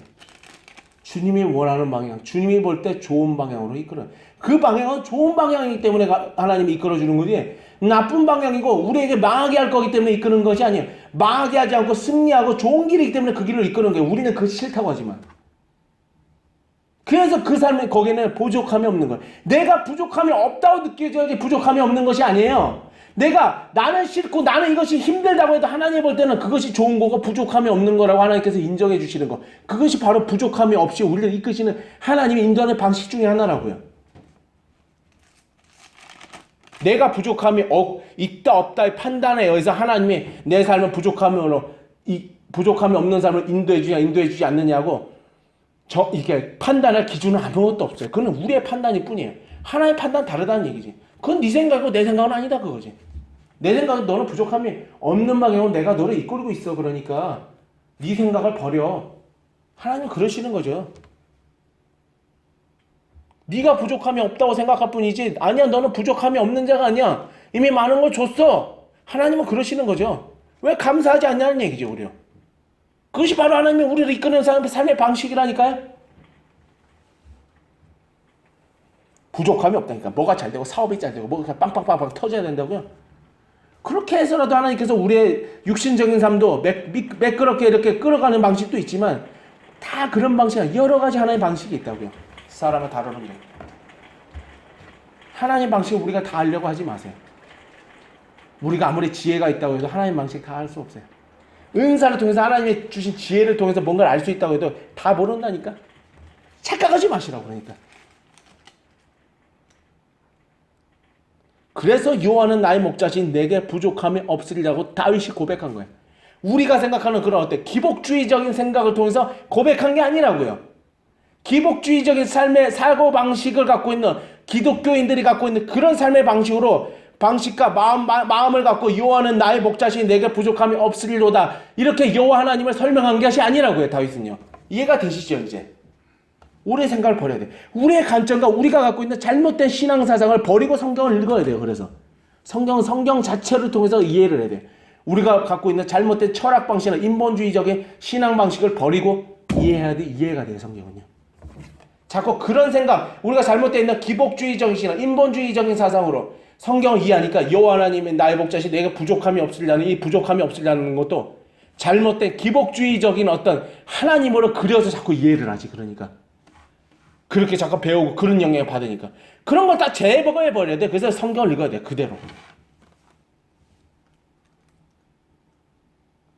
주님이 원하는 방향, 주님이 볼 때 좋은 방향으로 이끌어요. 그 방향은 좋은 방향이기 때문에 하나님이 이끌어주는 거지, 나쁜 방향이고 우리에게 망하게 할 거기 때문에 이끄는 것이 아니에요. 망하게 하지 않고 승리하고 좋은 길이기 때문에 그 길을 이끄는 거예요. 우리는 그것이 싫다고 하지만. 그래서 그 삶에 거기에는 부족함이 없는 거예요. 내가 부족함이 없다고 느껴져야지 부족함이 없는 것이 아니에요. 나는 싫고 나는 이것이 힘들다고 해도 하나님 볼 때는 그것이 좋은 거고 부족함이 없는 거라고 하나님께서 인정해 주시는 거. 그것이 바로 부족함이 없이 우리를 이끄시는 하나님의 인도하는 방식 중에 하나라고요. 내가 부족함이 있다 없다의 판단에 의해서 하나님이 내 삶을 부족함이 없는 삶을 인도해 주지 않느냐고 이게 판단할 기준은 아무것도 없어요. 그건 우리의 판단일 뿐이에요. 하나의 판단 다르다는 얘기지. 그건 네 생각이고 내 생각은 아니다 그거지. 내 생각은 너는 부족함이 없는 방향으로 내가 너를 이끌고 있어. 그러니까 네 생각을 버려. 하나님은 그러시는 거죠. 네가 부족함이 없다고 생각할 뿐이지, 아니야 너는 부족함이 없는 자가 아니야. 이미 많은 걸 줬어. 하나님은 그러시는 거죠. 왜 감사하지 않냐는 얘기죠. 우리요. 그것이 바로 하나님이 우리를 이끄는 삶의 방식이라니까요. 부족함이 없다니까. 뭐가 잘 되고 사업이 잘 되고 뭐가 빵빵빵빵 터져야 된다고요. 그렇게 해서라도 하나님께서 우리의 육신적인 삶도 매끄럽게 이렇게 끌어가는 방식도 있지만 다 그런 방식이 여러 가지 하나의 방식이 있다고요. 사람을 다루는 게. 하나님 방식을 우리가 다 알려고 하지 마세요. 우리가 아무리 지혜가 있다고 해도 하나님 방식 다 알 수 없어요. 은사를 통해서 하나님이 주신 지혜를 통해서 뭔가를 알 수 있다고 해도 다 모른다니까. 착각하지 마시라고 그러니까. 그래서 여호와는 나의 목자신 내게 부족함이 없으리라고 다윗이 고백한 거예요. 우리가 생각하는 그런 기복주의적인 생각을 통해서 고백한 게 아니라고요. 기복주의적인 삶의 사고방식을 갖고 있는 기독교인들이 갖고 있는 그런 삶의 방식과 마음을 갖고 여호와는 나의 목자신 내게 부족함이 없으리로다, 이렇게 여호와 하나님을 설명한 것이 아니라고요. 다윗은요. 이해가 되시죠 이제? 우리의 생각을 버려야 돼. 우리의 관점과 우리가 갖고 있는 잘못된 신앙사상을 버리고 성경을 읽어야 돼요. 그래서 성경은 성경 자체를 통해서 이해를 해야 돼. 우리가 갖고 있는 잘못된 철학 방식이나 인본주의적인 신앙 방식을 버리고 이해해야 돼. 이해가 돼요. 성경은요. 자꾸 그런 생각, 우리가 잘못되어 있는 기복주의적인 신앙, 인본주의적인 사상으로 성경을 이해하니까 여호와 하나님의 나의 목자신 내게 부족함이 없으리라는 이 부족함이 없으리라는 것도 잘못된 기복주의적인 어떤 하나님으로 그려서 자꾸 이해를 하지. 그러니까 그렇게 자꾸 배우고 그런 영향을 받으니까 그런 걸 다 제거해버려야 돼. 그래서 성경을 읽어야 돼. 그대로.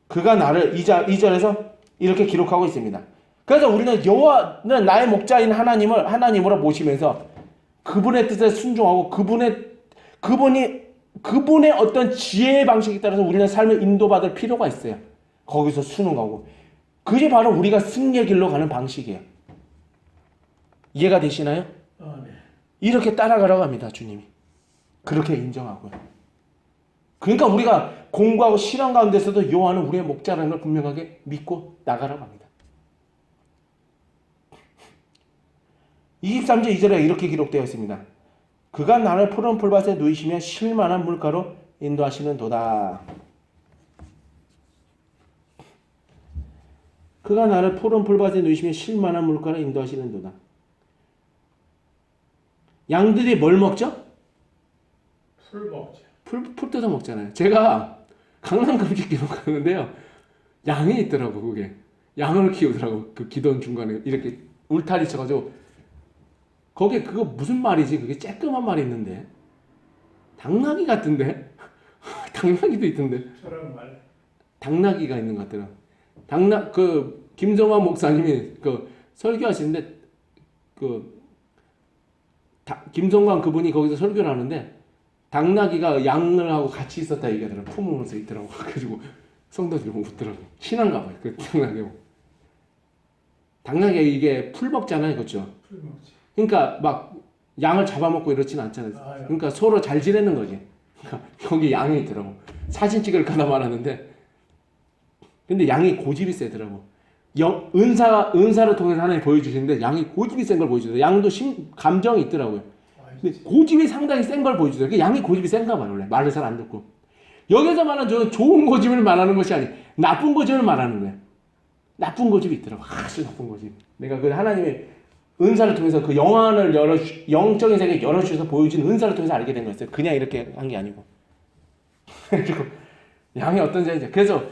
그가 나를 2절에서 이렇게 기록하고 있습니다. 그래서 우리는 여호와는 나의 목자인 하나님을 하나님으로 모시면서 그분의 뜻에 순종하고 그분의 어떤 지혜의 방식에 따라서 우리는 삶을 인도받을 필요가 있어요. 거기서 순응하고. 그게 바로 우리가 승리의 길로 가는 방식이에요. 이해가 되시나요? 네. 이렇게 따라가라고 합니다. 주님이. 그렇게 인정하고요. 그러니까 우리가 공부하고 실험 가운데서도 여호와는 우리의 목자라는 걸 분명하게 믿고 나가라고 합니다. 23절 2절에 이렇게 기록되어 있습니다. 그가 나를 푸른 풀밭에 누이시며 쉴만한 물가로 인도하시는 도다. 그가 나를 푸른 풀밭에 누이시며 쉴만한 물가로 인도하시는 도다. 양들이 뭘 먹죠? 풀 먹죠. 풀 뜯어 먹잖아요. 제가 강남 금식기로 가는데요. 양이 있더라고, 그게. 양을 키우더라고. 그 기돈 중간에 이렇게 울타리 쳐가지고. 거기에 그거 무슨 말이지? 그게 쬐끄만 말이 있는데. 당나귀 같은데? 당나귀도 있던데. 저런 말. 당나귀가 있는 것 같더라. 김성환 목사님이 그 설교하시는데, 김성환 그분이 거기서 설교를 하는데, 당나귀가 양을 하고 같이 있었다 얘기하더라고. 품으면서 있더라고. 그래가지고 성도들이 웃더라고. 신한가 봐요. 그 당나귀. 당나귀가 이게 풀 먹잖아요. 그렇죠? 풀 먹지. 그러니까 막 양을 잡아먹고 이렇지는 않잖아요. 그러니까 서로 잘 지내는 거지. 그러니까 여기 양이 있더라고. 사진 찍을까나 말하는데 근데 양이 고집이 세더라고. 은사를 통해서 하나님 보여주시는데 양이 고집이 센 걸 보여주더라고요. 양도 감정이 있더라고요. 근데 고집이 상당히 센 걸 보여주더라고요. 양이 고집이 센가 봐요. 원래 말을 잘 안 듣고. 여기서 말하는 좋은 고집을 말하는 것이 아니 나쁜 고집을 말하는 거예요. 나쁜 고집이 있더라고. 아주 나쁜 고집. 내가 그 하나님의 은사를 통해서 그 영적인 세계에 열어주셔서 보여주는 은사를 통해서 알게 된 거였어요. 그냥 이렇게 한 게 아니고. 그리고 양이 어떤 자인지. 그래서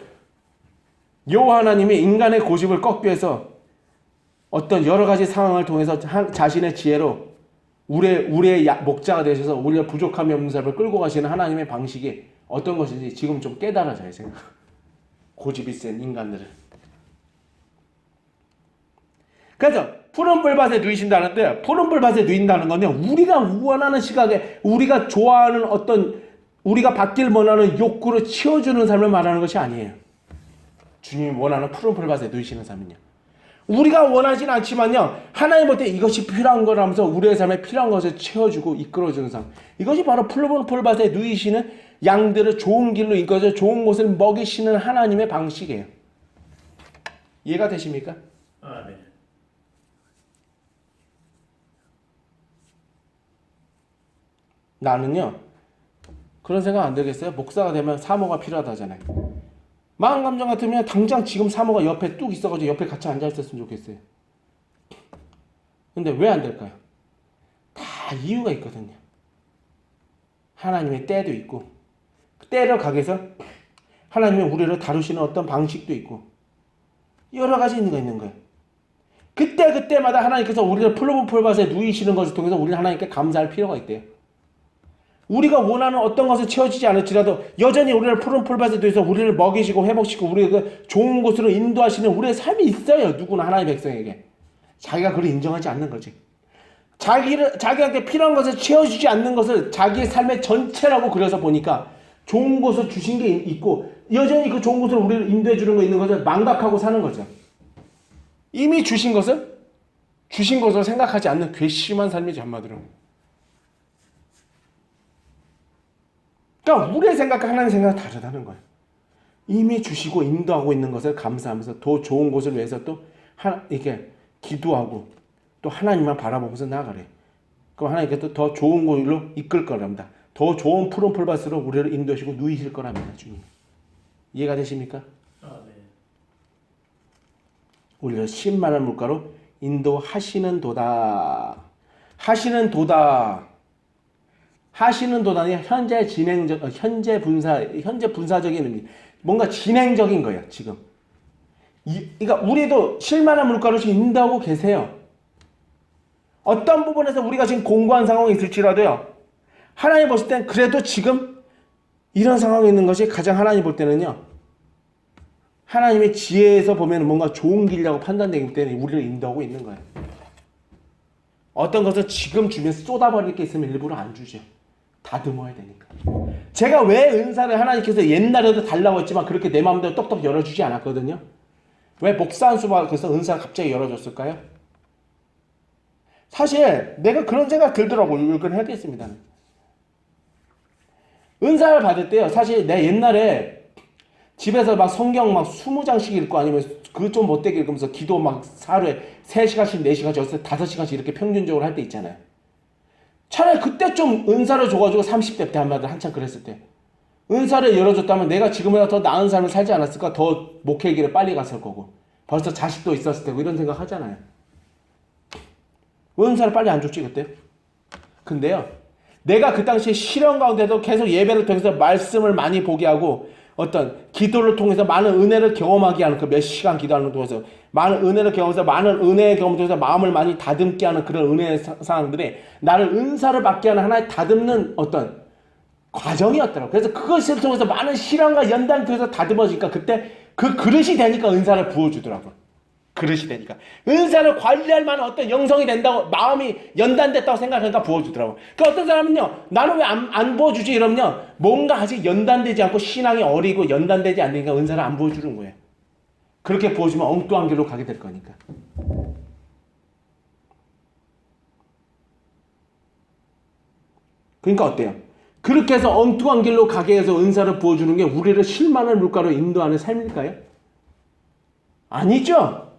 여호와 하나님이 인간의 고집을 꺾기 위해서 어떤 여러 가지 상황을 통해서 자신의 지혜로 우리의 목자가 되셔서 우리가 부족함이 없는 사람을 끌고 가시는 하나님의 방식이 어떤 것인지 지금 좀 깨달아져요. 생각. 고집이 센 인간들은. 그래서 푸른 풀밭에 누이신다는데 푸른 풀밭에 누인다는 건요. 우리가 원하는 시각에 우리가 좋아하는 우리가 받길 원하는 욕구를 채워주는 삶을 말하는 것이 아니에요. 주님이 원하는 푸른 풀밭에 누이시는 삶은요. 우리가 원하진 않지만요. 하나님 볼 때 이것이 필요한 거라면서 우리의 삶에 필요한 것을 채워주고 이끌어주는 삶. 이것이 바로 푸른 풀밭에 누이시는 양들을 좋은 길로 이끌어서 좋은 곳을 먹이시는 하나님의 방식이에요. 이해가 되십니까? 아, 네. 나는요. 그런 생각 안 들겠어요? 목사가 되면 사모가 필요하다잖아요. 마음 감정 같으면 당장 지금 사모가 옆에 뚝 있어가지고 옆에 같이 앉아 있었으면 좋겠어요. 근데 왜 안 될까요? 다 이유가 있거든요. 하나님의 때도 있고 때를 가게해서 하나님이 우리를 다루시는 어떤 방식도 있고 여러 가지 있는 거예요. 그때마다 하나님께서 우리를 푸른 풀밭에 누이시는 것을 통해서 우리는 하나님께 감사할 필요가 있대요. 우리가 원하는 어떤 것을 채워지지 않을지라도 여전히 우리를 푸른 풀밭에 두어서 우리를 먹이시고 회복시키고 우리를 좋은 곳으로 인도하시는 우리의 삶이 있어요. 누구나 하나님의 백성에게. 자기가 그걸 인정하지 않는 거지. 자기한테 필요한 것을 채워주지 않는 것을 자기의 삶의 전체라고 그려서 보니까 좋은 곳을 주신 게 있고 여전히 그 좋은 곳으로 우리를 인도해 주는 거 있는 것을 망각하고 사는 거죠. 이미 주신 것을 생각하지 않는 괘씸한 삶이지 한마디로. 그러니까 우리의 생각과 하나님의 생각은 다르다는 거예요. 이미 주시고 인도하고 있는 것을 감사하면서 더 좋은 곳을 위해서 또 이렇게 기도하고 또 하나님만 바라보면서 나아가래. 그럼 하나님께서 더 좋은 곳으로 이끌 거랍니다. 더 좋은 푸른 풀밭으로 우리를 인도하시고 누이실 거랍니다. 주님. 이해가 되십니까? 아, 네. 우리를 쉴만한 물가로 인도하시는 도다. 하시는 도다는 현재 분사적인 의미. 뭔가 진행적인 거예요, 지금. 그러니까 우리도 쉴만한 물가로 지금 인도하고 계세요. 어떤 부분에서 우리가 지금 공고한 상황이 있을지라도요. 하나님 보실 땐 그래도 지금 이런 상황에 있는 것이 가장 하나님 볼 때는요. 하나님의 지혜에서 보면 뭔가 좋은 길이라고 판단되기 때문에 우리를 인도하고 있는 거예요. 어떤 것을 지금 주면서 쏟아버릴 게 있으면 일부러 안 주죠. 다듬어야 되니까. 제가 왜 은사를 하나님께서 옛날에도 달라고 했지만 그렇게 내 마음대로 똑똑 열어주지 않았거든요. 왜 목사 한 수가 그래서 은사를 갑자기 열어줬을까요? 사실 내가 그런 생각 들더라고요. 이건 집에서 막 성경 막 20장씩 읽고 아니면 그 좀 못되게 읽으면서 기도 막 하루에 3시간씩 4시간씩 어서 5시간씩 이렇게 평균적으로 할 때 있잖아요. 차라리 그때 좀 은사를 줘가지고 30대 때 한마디 한참 그랬을 때 은사를 열어줬다면 내가 지금보다 더 나은 삶을 살지 않았을까? 더 목회 길에 빨리 갔을 거고 벌써 자식도 있었을 테고 이런 생각 하잖아요. 왜 은사를 빨리 안 줬지 그때? 근데요, 내가 그 당시에 시련 가운데도 계속 예배를 통해서 말씀을 많이 보게 하고 어떤 기도를 통해서 많은 은혜를 경험하게 하는 그 몇 시간 기도하는 걸 통해서 많은 은혜를 경험해서 많은 은혜의 경험을 통해서 마음을 많이 다듬게 하는 그런 은혜의 상황들이 나를 은사를 받게 하는 하나의 다듬는 어떤 과정이었더라고요. 그래서 그것을 통해서 많은 시련과 연단을 통해서 다듬어지니까 그때 그 그릇이 되니까 은사를 부어주더라고요. 그릇이 되니까. 은사를 관리할 만한 어떤 영성이 된다고 마음이 연단됐다고 생각하니까 부어주더라고요. 그러니까 어떤 사람은요, 나는 왜 안 부어주지? 이러면요, 뭔가 아직 연단되지 않고 신앙이 어리고 연단되지 않으니까 은사를 안 부어주는 거예요. 그렇게 부어주면 엉뚱한 길로 가게 될 거니까. 그러니까 어때요? 그렇게 해서 엉뚱한 길로 가게 해서 은사를 부어주는 게 우리를 실만한 물가로 인도하는 삶일까요? 아니죠.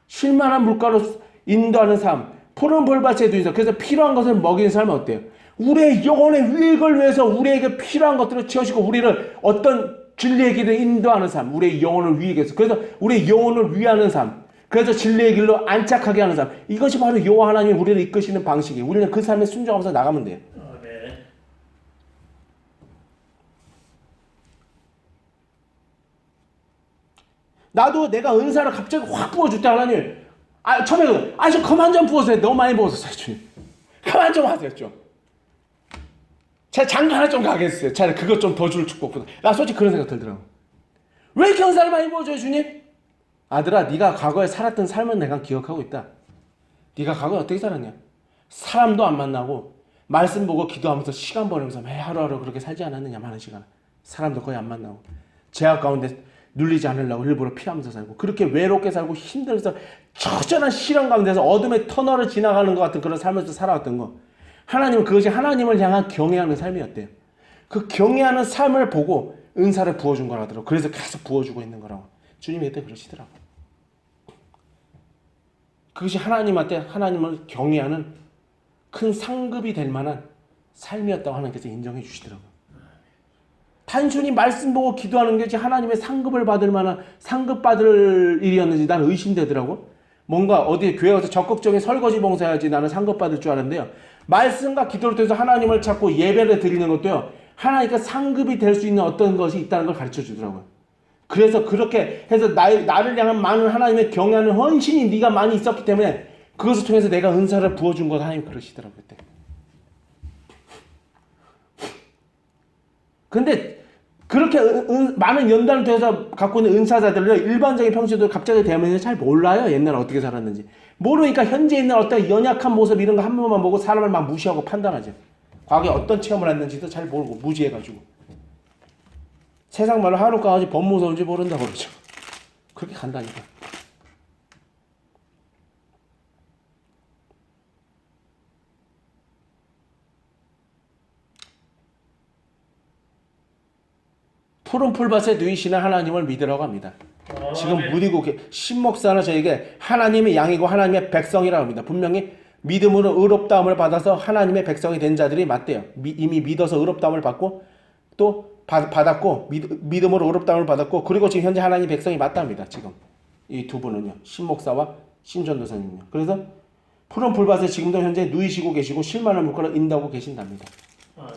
실만한 물가로 인도하는 삶, 푸른 볼밭에 두이서 그래서 필요한 것을 먹이는 삶은 어때요? 우리의 영혼의 유익을 위해서 우리에게 필요한 것들을 채우시고 우리를 어떤 진리의 길을 인도하는 삶, 우리의 영혼을 위해서 그래서 우리의 영혼을 위하는 삶, 그래서 진리의 길로 안착하게 하는 삶, 이것이 바로 여호와 하나님이 우리를 이끄시는 방식이에요. 우리는 그 삶에 순종하면서 나가면 돼요. 네. 나도 내가 은사를 갑자기 확 부어줄 때 하나님, 처음에 좀 그만 좀 부어주세요. 너무 많이 부어줬어요, 주님. 그만 좀 하세요, 좀. 자, 장가 하나 좀 가게 해주세요. 차라리 그것 좀 더 줄 축복보다. 나 솔직히 그런 생각 들더라고. 왜 이렇게 은사를 많이 부어줘요, 주님? 아들아, 네가 과거에 살았던 삶은 내가 기억하고 있다. 네가 과거에 어떻게 살았냐? 사람도 안 만나고 말씀 보고 기도하면서 시간 보내면서 매 하루하루 그렇게 살지 않았느냐, 많은 시간. 사람도 거의 안 만나고 제약 가운데 눌리지 않으려고 일부러 피하면서 살고 그렇게 외롭게 살고 힘들어서 처절한 시련 가운데서 어둠의 터널을 지나가는 것 같은 그런 삶에서 살아왔던 거, 하나님은 그것이 하나님을 향한 경외하는 삶이었대요. 그 경외하는 삶을 보고 은사를 부어준 거라더라고. 그래서 계속 부어주고 있는 거라고 주님이 그때 그러시더라고. 그것이 하나님한테 하나님을 경외하는 큰 상급이 될 만한 삶이었다고 하나님께서 인정해 주시더라고요. 단순히 말씀 보고 기도하는 것이 하나님의 상급을 받을 만한 상급 받을 일이었는지 난 의심되더라고. 뭔가 어디 교회 가서 적극적인 설거지 봉사해야지 나는 상급 받을 줄 알았는데요. 말씀과 기도를 통해서 하나님을 찾고 예배를 드리는 것도요, 하나님께 상급이 될 수 있는 어떤 것이 있다는 걸 가르쳐 주더라고요. 그래서 그렇게 해서 나를 향한 많은 하나님의 경외하는 헌신이 네가 많이 있었기 때문에 그것을 통해서 내가 은사를 부어준 것 하나님 그러시더라고요. 그때. 근데 그렇게 많은 연단을 통해서 갖고 있는 은사자들을 일반적인 평소에도 갑자기 대하면 잘 몰라요. 옛날에 어떻게 살았는지. 모르니까 현재 있는 어떤 연약한 모습 이런 거 한 번만 보고 사람을 막 무시하고 판단하죠. 과거에 어떤 체험을 했는지도 잘 모르고 무지해가지고. 세상 말로 하루까지 법무서운지 모른다고 그러죠. 그렇게 간다니까. 푸른 풀밭에 누이시는 하나님을 믿으라고 합니다. 지금 무디고 신목사는 저에게 하나님의 양이고 하나님의 백성이라고 합니다. 분명히 믿음으로 의롭다함을 받아서 하나님의 백성이 된 자들이 맞대요. 이미 믿어서 의롭다함을 받고 또 받았고 믿음으로 의롭다함을 받았고 그리고 지금 현재 하나님의 백성이 맞답니다. 지금 이 두 분은요. 신목사와 신전도사님은요. 그래서 푸른 풀밭에 지금도 현재 누이시고 계시고 실만한 물가로 인도하고 계신답니다.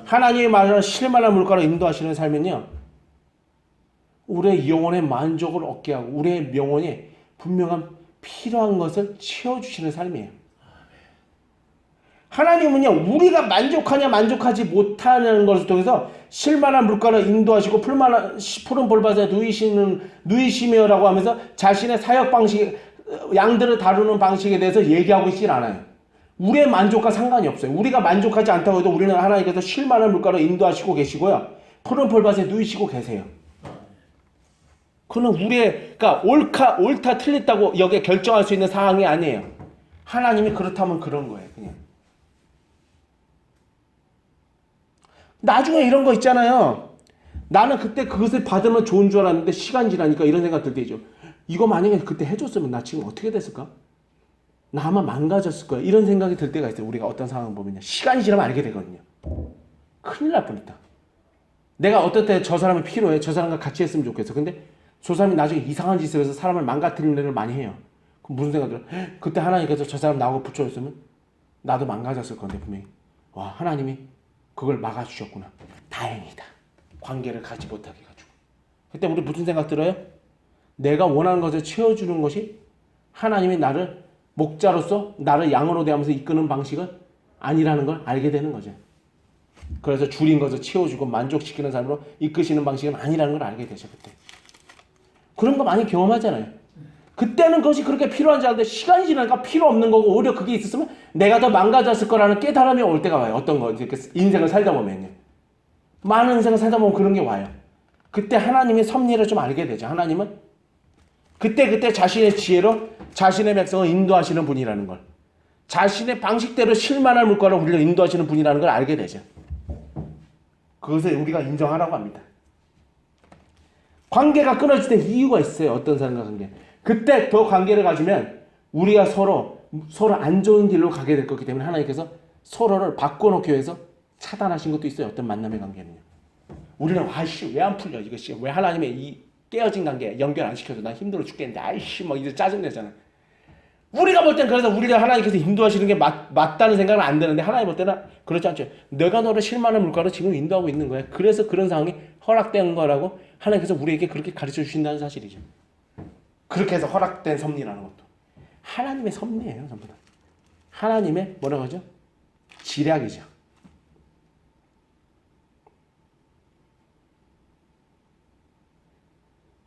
하나님이 말하는 실만한 물가로 인도하시는 삶은요, 우리의 영혼의 만족을 얻게 하고 우리의 영혼이 분명한 필요한 것을 채워주시는 삶이에요. 하나님은요, 우리가 만족하냐 만족하지 못하는 것을 통해서 실만한 물가로 인도하시고 푸른 볼밭에 누이시며라고 하면서 자신의 사역 방식, 양들을 다루는 방식에 대해서 얘기하고 있진 않아요. 우리의 만족과 상관이 없어요. 우리가 만족하지 않다고 해도 우리는 하나님께서 실만한 물가로 인도하시고 계시고요, 푸른 볼밭에 누이시고 계세요. 그는 우리가 옳다 틀렸다고 여기에 결정할 수 있는 사항이 아니에요. 하나님이 그렇다면 그런 거예요. 그냥. 나중에 이런 거 있잖아요. 나는 그때 그것을 받으면 좋은 줄 알았는데 시간 지나니까 이런 생각 들 때죠. 이거 만약에 그때 해줬으면 나 지금 어떻게 됐을까? 나 아마 망가졌을 거야. 이런 생각이 들 때가 있어요. 우리가 어떤 상황을 보면요. 시간이 지나면 알게 되거든요. 큰일 날 뻔했다. 내가 어떨 때 저 사람이 필요해. 저 사람과 같이 했으면 좋겠어. 근데 저 사람이 나중에 이상한 짓을 해서 사람을 망가뜨리는 일을 많이 해요. 그럼 무슨 생각 들어? 그때 하나님께서 저 사람 나하고 붙여줬으면 나도 망가졌을 건데 분명히. 와, 하나님이 그걸 막아주셨구나. 다행이다. 관계를 가지 못하게 해가지고. 그때 우리 무슨 생각 들어요? 내가 원하는 것을 채워주는 것이 하나님이 나를 목자로서 나를 양으로 대하면서 이끄는 방식은 아니라는 걸 알게 되는 거죠. 그래서 줄인 것을 채워주고 만족시키는 삶으로 이끄시는 방식은 아니라는 걸 알게 되죠. 그때. 그런 거 많이 경험하잖아요. 그때는 그것이 그렇게 필요한 줄 알았는데 시간이 지나니까 필요 없는 거고 오히려 그게 있었으면 내가 더 망가졌을 거라는 깨달음이 올 때가 와요. 어떤 거 이렇게 인생을 살다 보면요. 많은 인생을 살다 보면 그런 게 와요. 그때 하나님의 섭리를 좀 알게 되죠. 하나님은 그때 자신의 지혜로 자신의 백성을 인도하시는 분이라는 걸, 자신의 방식대로 실만한 물가를 우리를 인도하시는 분이라는 걸 알게 되죠. 그것을 우리가 인정하라고 합니다. 관계가 끊어질 때 이유가 있어요. 어떤 사람과 관계. 그때 더 관계를 가지면 우리가 서로 안 좋은 길로 가게 될 거기 때문에 하나님께서 서로를 바꿔놓기 위해서 차단하신 것도 있어요. 어떤 만남의 관계는요. 우리는 아이씨 왜 안 풀려 이것이 왜 하나님의 이 깨어진 관계 연결 안 시켜줘 나 힘들어 죽겠는데 아이씨 막 이제 짜증내잖아. 우리가 볼 땐 그래서 우리를 하나님께서 인도하시는 게 맞다는 생각은 안 드는데 하나님 볼 때는 그렇지 않죠. 내가 너를 실만한 물가로 지금 인도하고 있는 거야. 그래서 그런 상황이 허락된 거라고 하나님께서 우리에게 그렇게 가르쳐 주신다는 사실이죠. 그렇게 해서 허락된 섭리라는 것도 하나님의 섭리예요. 전부 다. 하나님의 뭐라고 하죠? 지략이죠.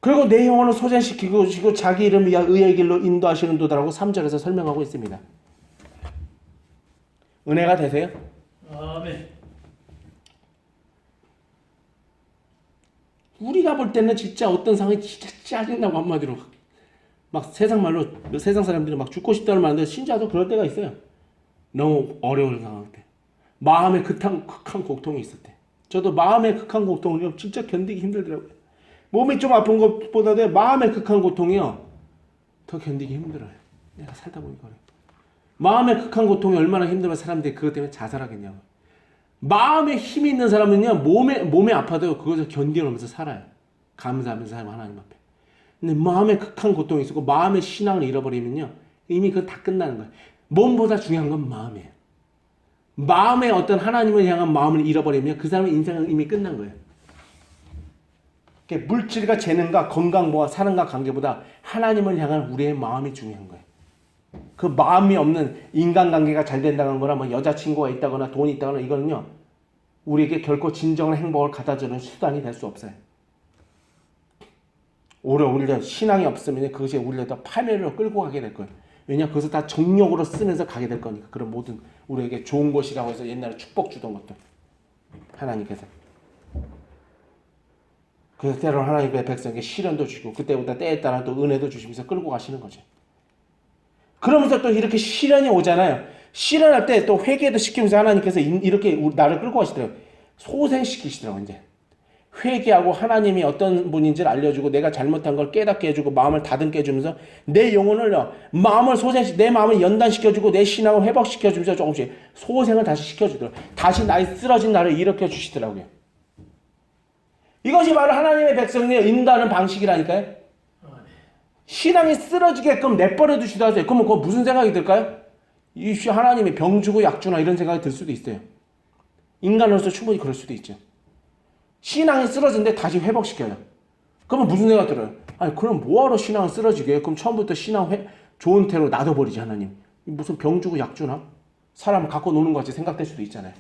그리고 내 영혼을 소생시키고 자기 이름 위하 의의 길로 인도하시는 도다라고 3절에서 설명하고 있습니다. 은혜가 되세요? 아멘. 우리가 볼 때는 진짜 어떤 상황이 진짜 짜증나고 한마디로 막 세상 말로 세상 사람들이 막 죽고 싶다는 말인데 신자도 그럴 때가 있어요. 너무 어려운 상황 때 마음의 극한 고통이 있을 때 저도 마음의 극한 고통을 진짜 견디기 힘들더라고요. 몸이 좀 아픈 것보다도 마음의 극한 고통이요 더 견디기 힘들어요. 내가 살다 보니까 그래. 마음의 극한 고통이 얼마나 힘들면 사람들이 그것 때문에 자살하겠냐고. 마음에 힘이 있는 사람은요 몸에 아파도 그것을 견디면서 살아요. 감사하면서 살고 하나님 앞에. 근데 마음의 극한 고통이 있고 마음의 신앙을 잃어버리면요 이미 그건 다 끝나는 거예요. 몸보다 중요한 건 마음이에요. 마음의 어떤 하나님을 향한 마음을 잃어버리면 그 사람의 인생은 이미 끝난 거예요. 물질과 재능과 건강과 사랑과 관계보다 하나님을 향한 우리의 마음이 중요한 거예요. 그 마음이 없는 인간관계가 잘 된다는 거나 뭐 여자친구가 있다거나 돈이 있다거나 이거는요 우리에게 결코 진정한 행복을 갖다주는 수단이 될 수 없어요. 오히려 신앙이 없으면 그것이 우리를 더 파멸로 끌고 가게 될 거예요. 왜냐 그것을 다 정욕으로 쓰면서 가게 될 거니까. 그런 모든 우리에게 좋은 것이라고 해서 옛날에 축복 주던 것들 하나님께서 그래서 때로는 하나님의 백성에게 시련도 주고 그때보다 때에 따라 또 은혜도 주시면서 끌고 가시는 거죠. 그러면서 또 이렇게 시련이 오잖아요. 시련할 때 또 회개도 시키면서 하나님께서 이렇게 나를 끌고 가시더라고요. 소생시키시더라고요. 이제 회개하고 하나님이 어떤 분인지를 알려주고 내가 잘못한 걸 깨닫게 해주고 마음을 다듬게 해주면서 내 영혼을요 마음을 내 마음을 연단시켜주고 내 신앙을 회복시켜주면서 조금씩 소생을 다시 시켜주더라고요. 다시 나의 쓰러진 나를 일으켜 주시더라고요. 이것이 바로 하나님의 백성을 인도하는 방식이라니까요. 신앙이 쓰러지게끔 내버려 두시다 하세요. 그러면 그거 무슨 생각이 들까요? 이 하나님이 병 주고 약 주나 이런 생각이 들 수도 있어요. 인간으로서 충분히 그럴 수도 있죠. 신앙이 쓰러진데 다시 회복시켜요. 그러면 무슨 생각 들어요? 아니 그럼 뭐하러 신앙을 쓰러지게 해요? 그럼 처음부터 신앙 좋은 태로 놔둬버리지 하나님. 무슨 병 주고 약 주나? 사람을 갖고 노는 것 같이 생각될 수도 있잖아요.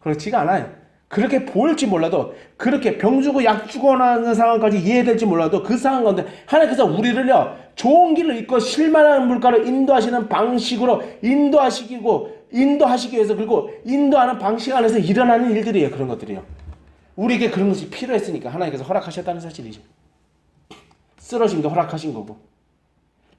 그렇지가 않아요. 그렇게 보일지 몰라도 그렇게 병 주고 약 주고 하는 상황까지 이해될지 몰라도 그 상황 가운데 하나님께서 우리를요 좋은 길을 이끌어 실만한 물가를 인도하시는 방식으로 인도하시기 위해서 그리고 인도하는 방식 안에서 일어나는 일들이에요. 그런 것들이요. 우리에게 그런 것이 필요했으니까 하나님께서 허락하셨다는 사실이죠. 쓰러짐도 허락하신 거고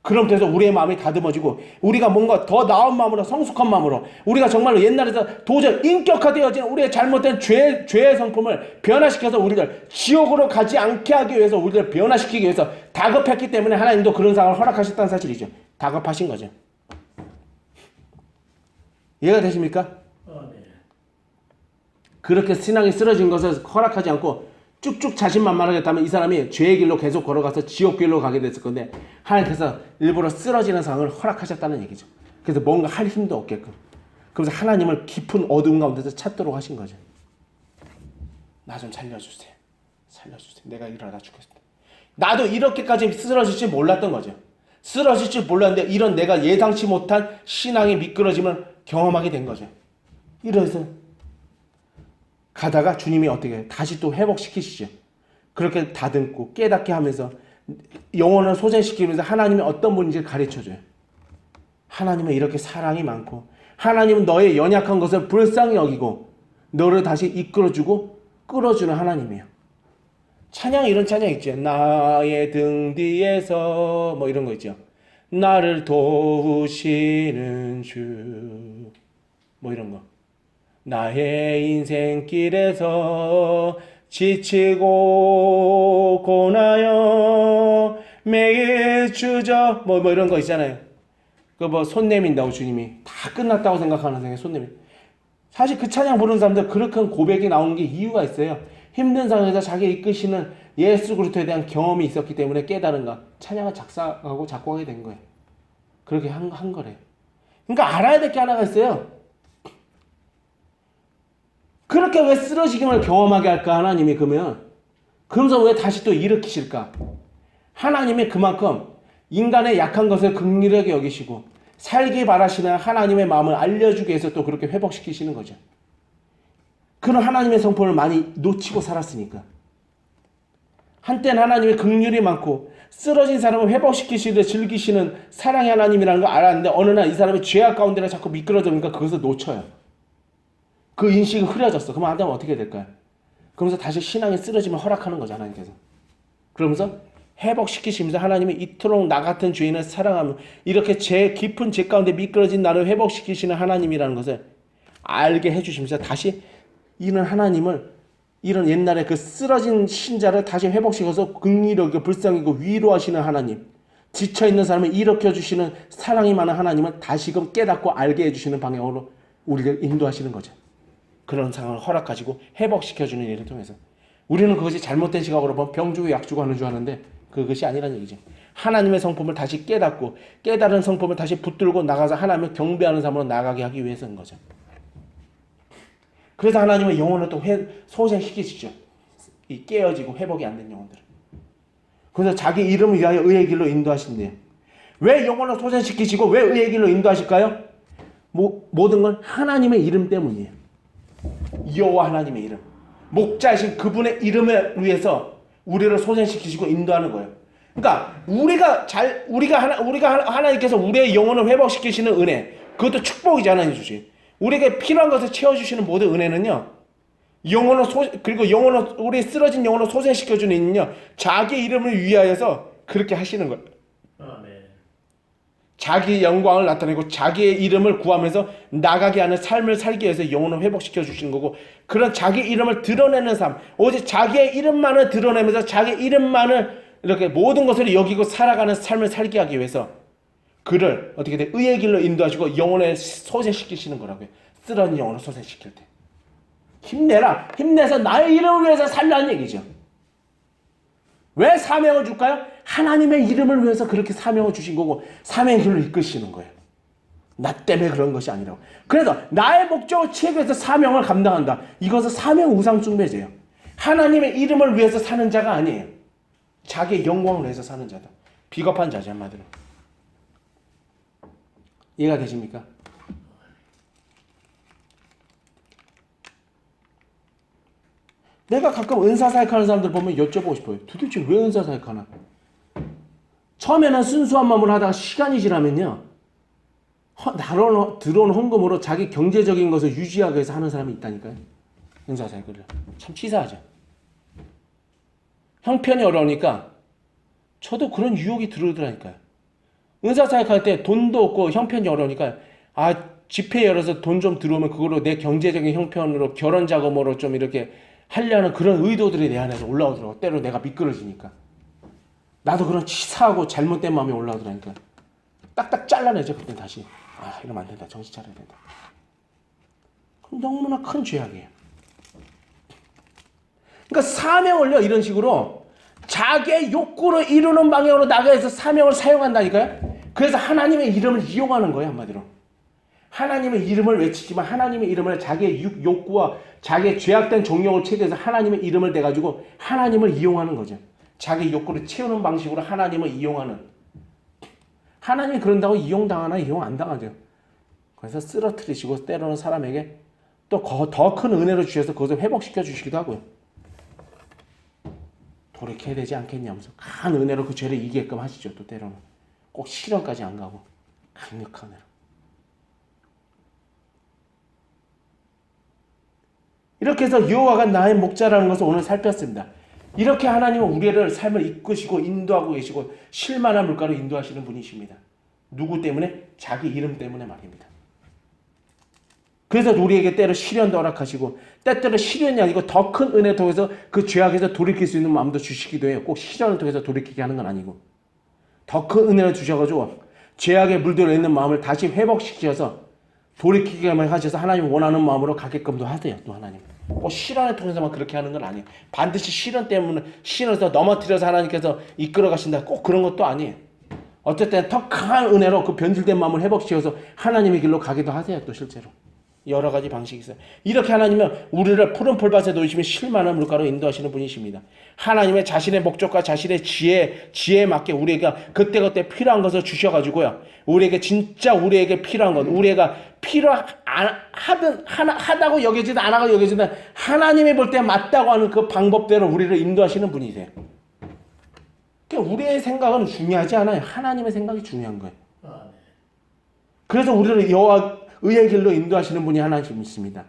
그럼 돼서 우리의 마음이 다듬어지고 우리가 뭔가 더 나은 마음으로 성숙한 마음으로 우리가 정말로 옛날에서 도저히 인격화되어진 우리의 잘못된 죄의 성품을 변화시켜서 우리를 지옥으로 가지 않게 하기 위해서 우리를 변화시키기 위해서 다급했기 때문에 하나님도 그런 상황을 허락하셨다는 사실이죠. 다급하신 거죠. 이해가 되십니까? 네. 그렇게 신앙이 쓰러진 것을 허락하지 않고 쭉쭉 자신만만하게 했다면 이 사람이 죄의 길로 계속 걸어가서 지옥 길로 가게 됐을 건데 하나님께서 일부러 쓰러지는 상황을 허락하셨다는 얘기죠. 그래서 뭔가 할 힘도 없게끔. 그래서 하나님을 깊은 어두운 가운데서 찾도록 하신 거죠. 나 좀 살려주세요. 살려주세요. 내가 일하다 죽겠습니다. 나도 이렇게까지 쓰러질 줄 몰랐던 거죠. 쓰러질 줄 몰랐는데 이런 내가 예상치 못한 신앙의 미끄러짐을 경험하게 된 거죠. 이래서 가다가 주님이 어떻게 다시 또 회복시키시죠. 그렇게 다듬고 깨닫게 하면서 영혼을 소생시키면서 하나님이 어떤 분인지 가르쳐줘요. 하나님은 이렇게 사랑이 많고 하나님은 너의 연약한 것을 불쌍히 여기고 너를 다시 이끌어주고 끌어주는 하나님이에요. 찬양 이런 찬양 있죠. 나의 등 뒤에서 뭐 이런 거 있죠. 나를 도우시는 주 뭐 이런 거. 나의 인생길에서 지치고 고나여 매일 주저 뭐 이런 거 있잖아요. 그 뭐 손 내민다고 주님이 다 끝났다고 생각하는 생각에 손 내민. 사실 그 찬양 부르는 사람들 그렇게 고백이 나오는 게 이유가 있어요. 힘든 상황에서 자기 이끄시는 예수 그리스도에 대한 경험이 있었기 때문에 깨달은가 찬양을 작사하고 작곡하게 된 거예요. 그렇게 한 거래요. 그러니까 알아야 될 게 하나가 있어요. 그렇게 왜 쓰러지기만 경험하게 할까 하나님이 그러면서 왜 다시 또 일으키실까? 하나님이 그만큼 인간의 약한 것을 긍휼하게 여기시고 살기 바라시는 하나님의 마음을 알려주기 위해서 또 그렇게 회복시키시는 거죠. 그런 하나님의 성품을 많이 놓치고 살았으니까. 한때는 하나님의 긍휼이 많고 쓰러진 사람을 회복시키시되 즐기시는 사랑의 하나님이라는 걸 알았는데 어느 날 이 사람이 죄악 가운데로 자꾸 미끄러져니까 그것을 놓쳐요. 그 인식이 흐려졌어. 그럼 아담은 어떻게 될까요? 그러면서 다시 신앙의 쓰러짐을 허락하는 거죠. 하나님께서. 그러면서 회복시키시면서 하나님이 이토록 나 같은 죄인을 사랑하며 이렇게 깊은 죄 가운데 미끄러진 나를 회복시키시는 하나님이라는 것을 알게 해주시면서 다시 이런 하나님을 이런 옛날에 그 쓰러진 신자를 다시 회복시켜서 긍휼하게 불쌍히고 위로하시는 하나님, 지쳐있는 사람을 일으켜주시는 사랑이 많은 하나님을 다시금 깨닫고 알게 해주시는 방향으로 우리를 인도하시는 거죠. 그런 상황을 허락하시고 회복시켜주는 일을 통해서 우리는 그것이 잘못된 시각으로 보면 병 주고 약 주고 하는 줄 아는데 그것이 아니라는 얘기죠. 하나님의 성품을 다시 깨닫고 깨달은 성품을 다시 붙들고 나가서 하나님을 경배하는 삶으로 나가게 하기 위해서인 거죠. 그래서 하나님은 영혼을 또 소생시키시죠. 이 깨어지고 회복이 안 된 영혼들을. 그래서 자기 이름을 위하여 의의 길로 인도하신대요. 왜 영혼을 소생시키시고 왜 의의 길로 인도하실까요? 모든 건 하나님의 이름 때문이에요. 여호와 하나님의 이름, 목자이신 그분의 이름을 위해서 우리를 소생시키시고 인도하는 거예요. 그러니까 우리가 하나님께서 우리의 영혼을 회복시키시는 은혜, 그것도 축복이지 하나님 주신. 우리에게 필요한 것을 채워주시는 모든 은혜는요, 그리고 우리 쓰러진 영혼을 소생시켜주는 이는요, 자기 이름을 위하여서 그렇게 하시는 거예요. 자기의 영광을 나타내고 자기의 이름을 구하면서 나가게 하는 삶을 살기 위해서 영혼을 회복시켜 주시는 거고, 그런 자기 이름을 드러내는 삶, 오직 자기의 이름만을 드러내면서 자기 이름만을 이렇게 모든 것을 여기고 살아가는 삶을 살게 하기 위해서 그를 어떻게 돼? 의의 길로 인도하시고 영혼을 소생시키시는 거라고요. 쓰러진 영혼을 소생시킬 때 힘내라, 힘내서 나의 이름을 위해서 살라는 얘기죠. 왜 사명을 줄까요? 하나님의 이름을 위해서 그렇게 사명을 주신 거고 사명의 길로 이끄시는 거예요. 나 때문에 그런 것이 아니라고. 그래서 나의 목적을 취하기 위해서 사명을 감당한다. 이것은 사명 우상 숭배제예요. 하나님의 이름을 위해서 사는 자가 아니에요. 자기의 영광을 위해서 사는 자다. 비겁한 자죠, 한마디로. 이해가 되십니까? 내가 가끔 은사사역하는 사람들 보면 여쭤보고 싶어요. 도대체 왜 은사사역하나? 처음에는 순수한 마음으로 하다가 시간이 지나면요, 들어온 헌금으로 자기 경제적인 것을 유지하기 위해서 하는 사람이 있다니까요. 은사사역을. 참 치사하죠. 형편이 어려우니까 저도 그런 유혹이 들어오더라니까요. 은사사역할 때 돈도 없고 형편이 어려우니까 집회 열어서 돈 좀 들어오면 그걸로 내 경제적인 형편으로 결혼 자금으로 좀 이렇게 하려는 그런 의도들이 내 안에서 올라오더라고. 때로 내가 미끄러지니까. 나도 그런 치사하고 잘못된 마음이 올라오더라니까. 딱딱 잘라내죠. 그때 다시. 이러면 안 된다. 정신 차려야 된다. 그럼 너무나 큰 죄악이에요. 그러니까 사명을요, 이런 식으로 자기의 욕구를 이루는 방향으로 나가서 사명을 사용한다니까요. 그래서 하나님의 이름을 이용하는 거예요, 한마디로. 하나님의 이름을 외치지만 하나님의 이름을 자기의 욕구와 자기의 죄악된 종력을 채워서 하나님의 이름을 대가지고 하나님을 이용하는 거죠. 자기 욕구를 채우는 방식으로 하나님을 이용하는. 하나님이 그런다고 이용당하나 이용 안 당하죠. 그래서 쓰러뜨리시고 때로는 사람에게 또 더 큰 은혜를 주셔서 그것을 회복시켜 주시기도 하고요. 돌이켜야 되지 않겠냐면서 큰 은혜로 그 죄를 이기게끔 하시죠. 또 때로는 꼭 실현까지 안 가고 강력한 은혜로. 이렇게 해서 여호와가 나의 목자라는 것을 오늘 살폈습니다. 이렇게 하나님은 우리를 삶을 이끄시고 인도하고 계시고 쉴만한 물가로 인도하시는 분이십니다. 누구 때문에? 자기 이름 때문에 말입니다. 그래서 우리에게 때로 시련도 허락하시고 때때로 시련이 아니고 더 큰 은혜 통해서 그 죄악에서 돌이킬 수 있는 마음도 주시기도 해요. 꼭 시련을 통해서 돌이키게 하는 건 아니고 더 큰 은혜를 주셔가지고 죄악에 물들어 있는 마음을 다시 회복시켜서 돌이키게만 하셔서 하나님 원하는 마음으로 가게끔도 하세요. 또 하나님 꼭 시련을 통해서만 그렇게 하는 건 아니에요. 반드시 시련 때문에 시련에서 넘어뜨려서 하나님께서 이끌어 가신다. 꼭 그런 것도 아니에요. 어쨌든 더 강한 은혜로 그 변질된 마음을 회복시켜서 하나님의 길로 가기도 하세요. 또 실제로 여러 가지 방식이 있어요. 이렇게 하나님은 우리를 푸른 풀밭에 놓이시며 쉴만한 물가로 인도하시는 분이십니다. 하나님의 자신의 목적과 자신의 지혜에 맞게 우리가 그때그때 필요한 것을 주셔가지고요. 우리에게 진짜 우리에게 필요한 것, 우리가 하다고 여겨지든 안 하고 여겨지든 하나님이 볼 때 맞다고 하는 그 방법대로 우리를 인도하시는 분이세요. 그러니까 우리의 생각은 중요하지 않아요. 하나님의 생각이 중요한 거예요. 네. 그래서 우리를 의의 길로 인도하시는 분이 하나님 있습니다.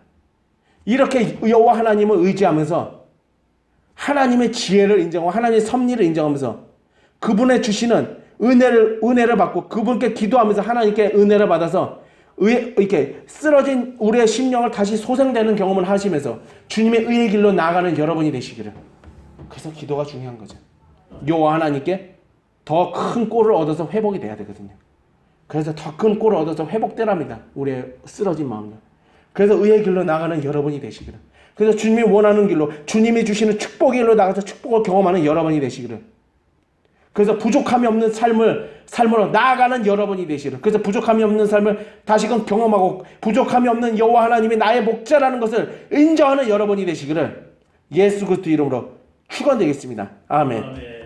이렇게 여호와 하나님을 의지하면서 하나님의 지혜를 인정하고 하나님의 섭리를 인정하면서 그분의 주시는 은혜를 받고 그분께 기도하면서 하나님께 은혜를 받아서 이렇게 쓰러진 우리의 심령을 다시 소생되는 경험을 하시면서 주님의 의의 길로 나아가는 여러분이 되시기를. 그래서 기도가 중요한 거죠. 여호와 하나님께 더 큰 꼴을 얻어서 회복이 돼야 되거든요. 그래서 더 큰 꼴을 얻어서 회복되랍니다. 우리의 쓰러진 마음을. 그래서 의의 길로 나가는 여러분이 되시기를. 그래서 주님이 원하는 길로 주님이 주시는 축복의 길로 나가서 축복을 경험하는 여러분이 되시기를. 그래서 부족함이 없는 삶으로 나아가는 여러분이 되시기를. 그래서 부족함이 없는 삶을 다시금 경험하고 부족함이 없는 여호와 하나님이 나의 목자라는 것을 인정하는 여러분이 되시기를 예수 그리스도 이름으로 축원드리겠습니다. 아멘.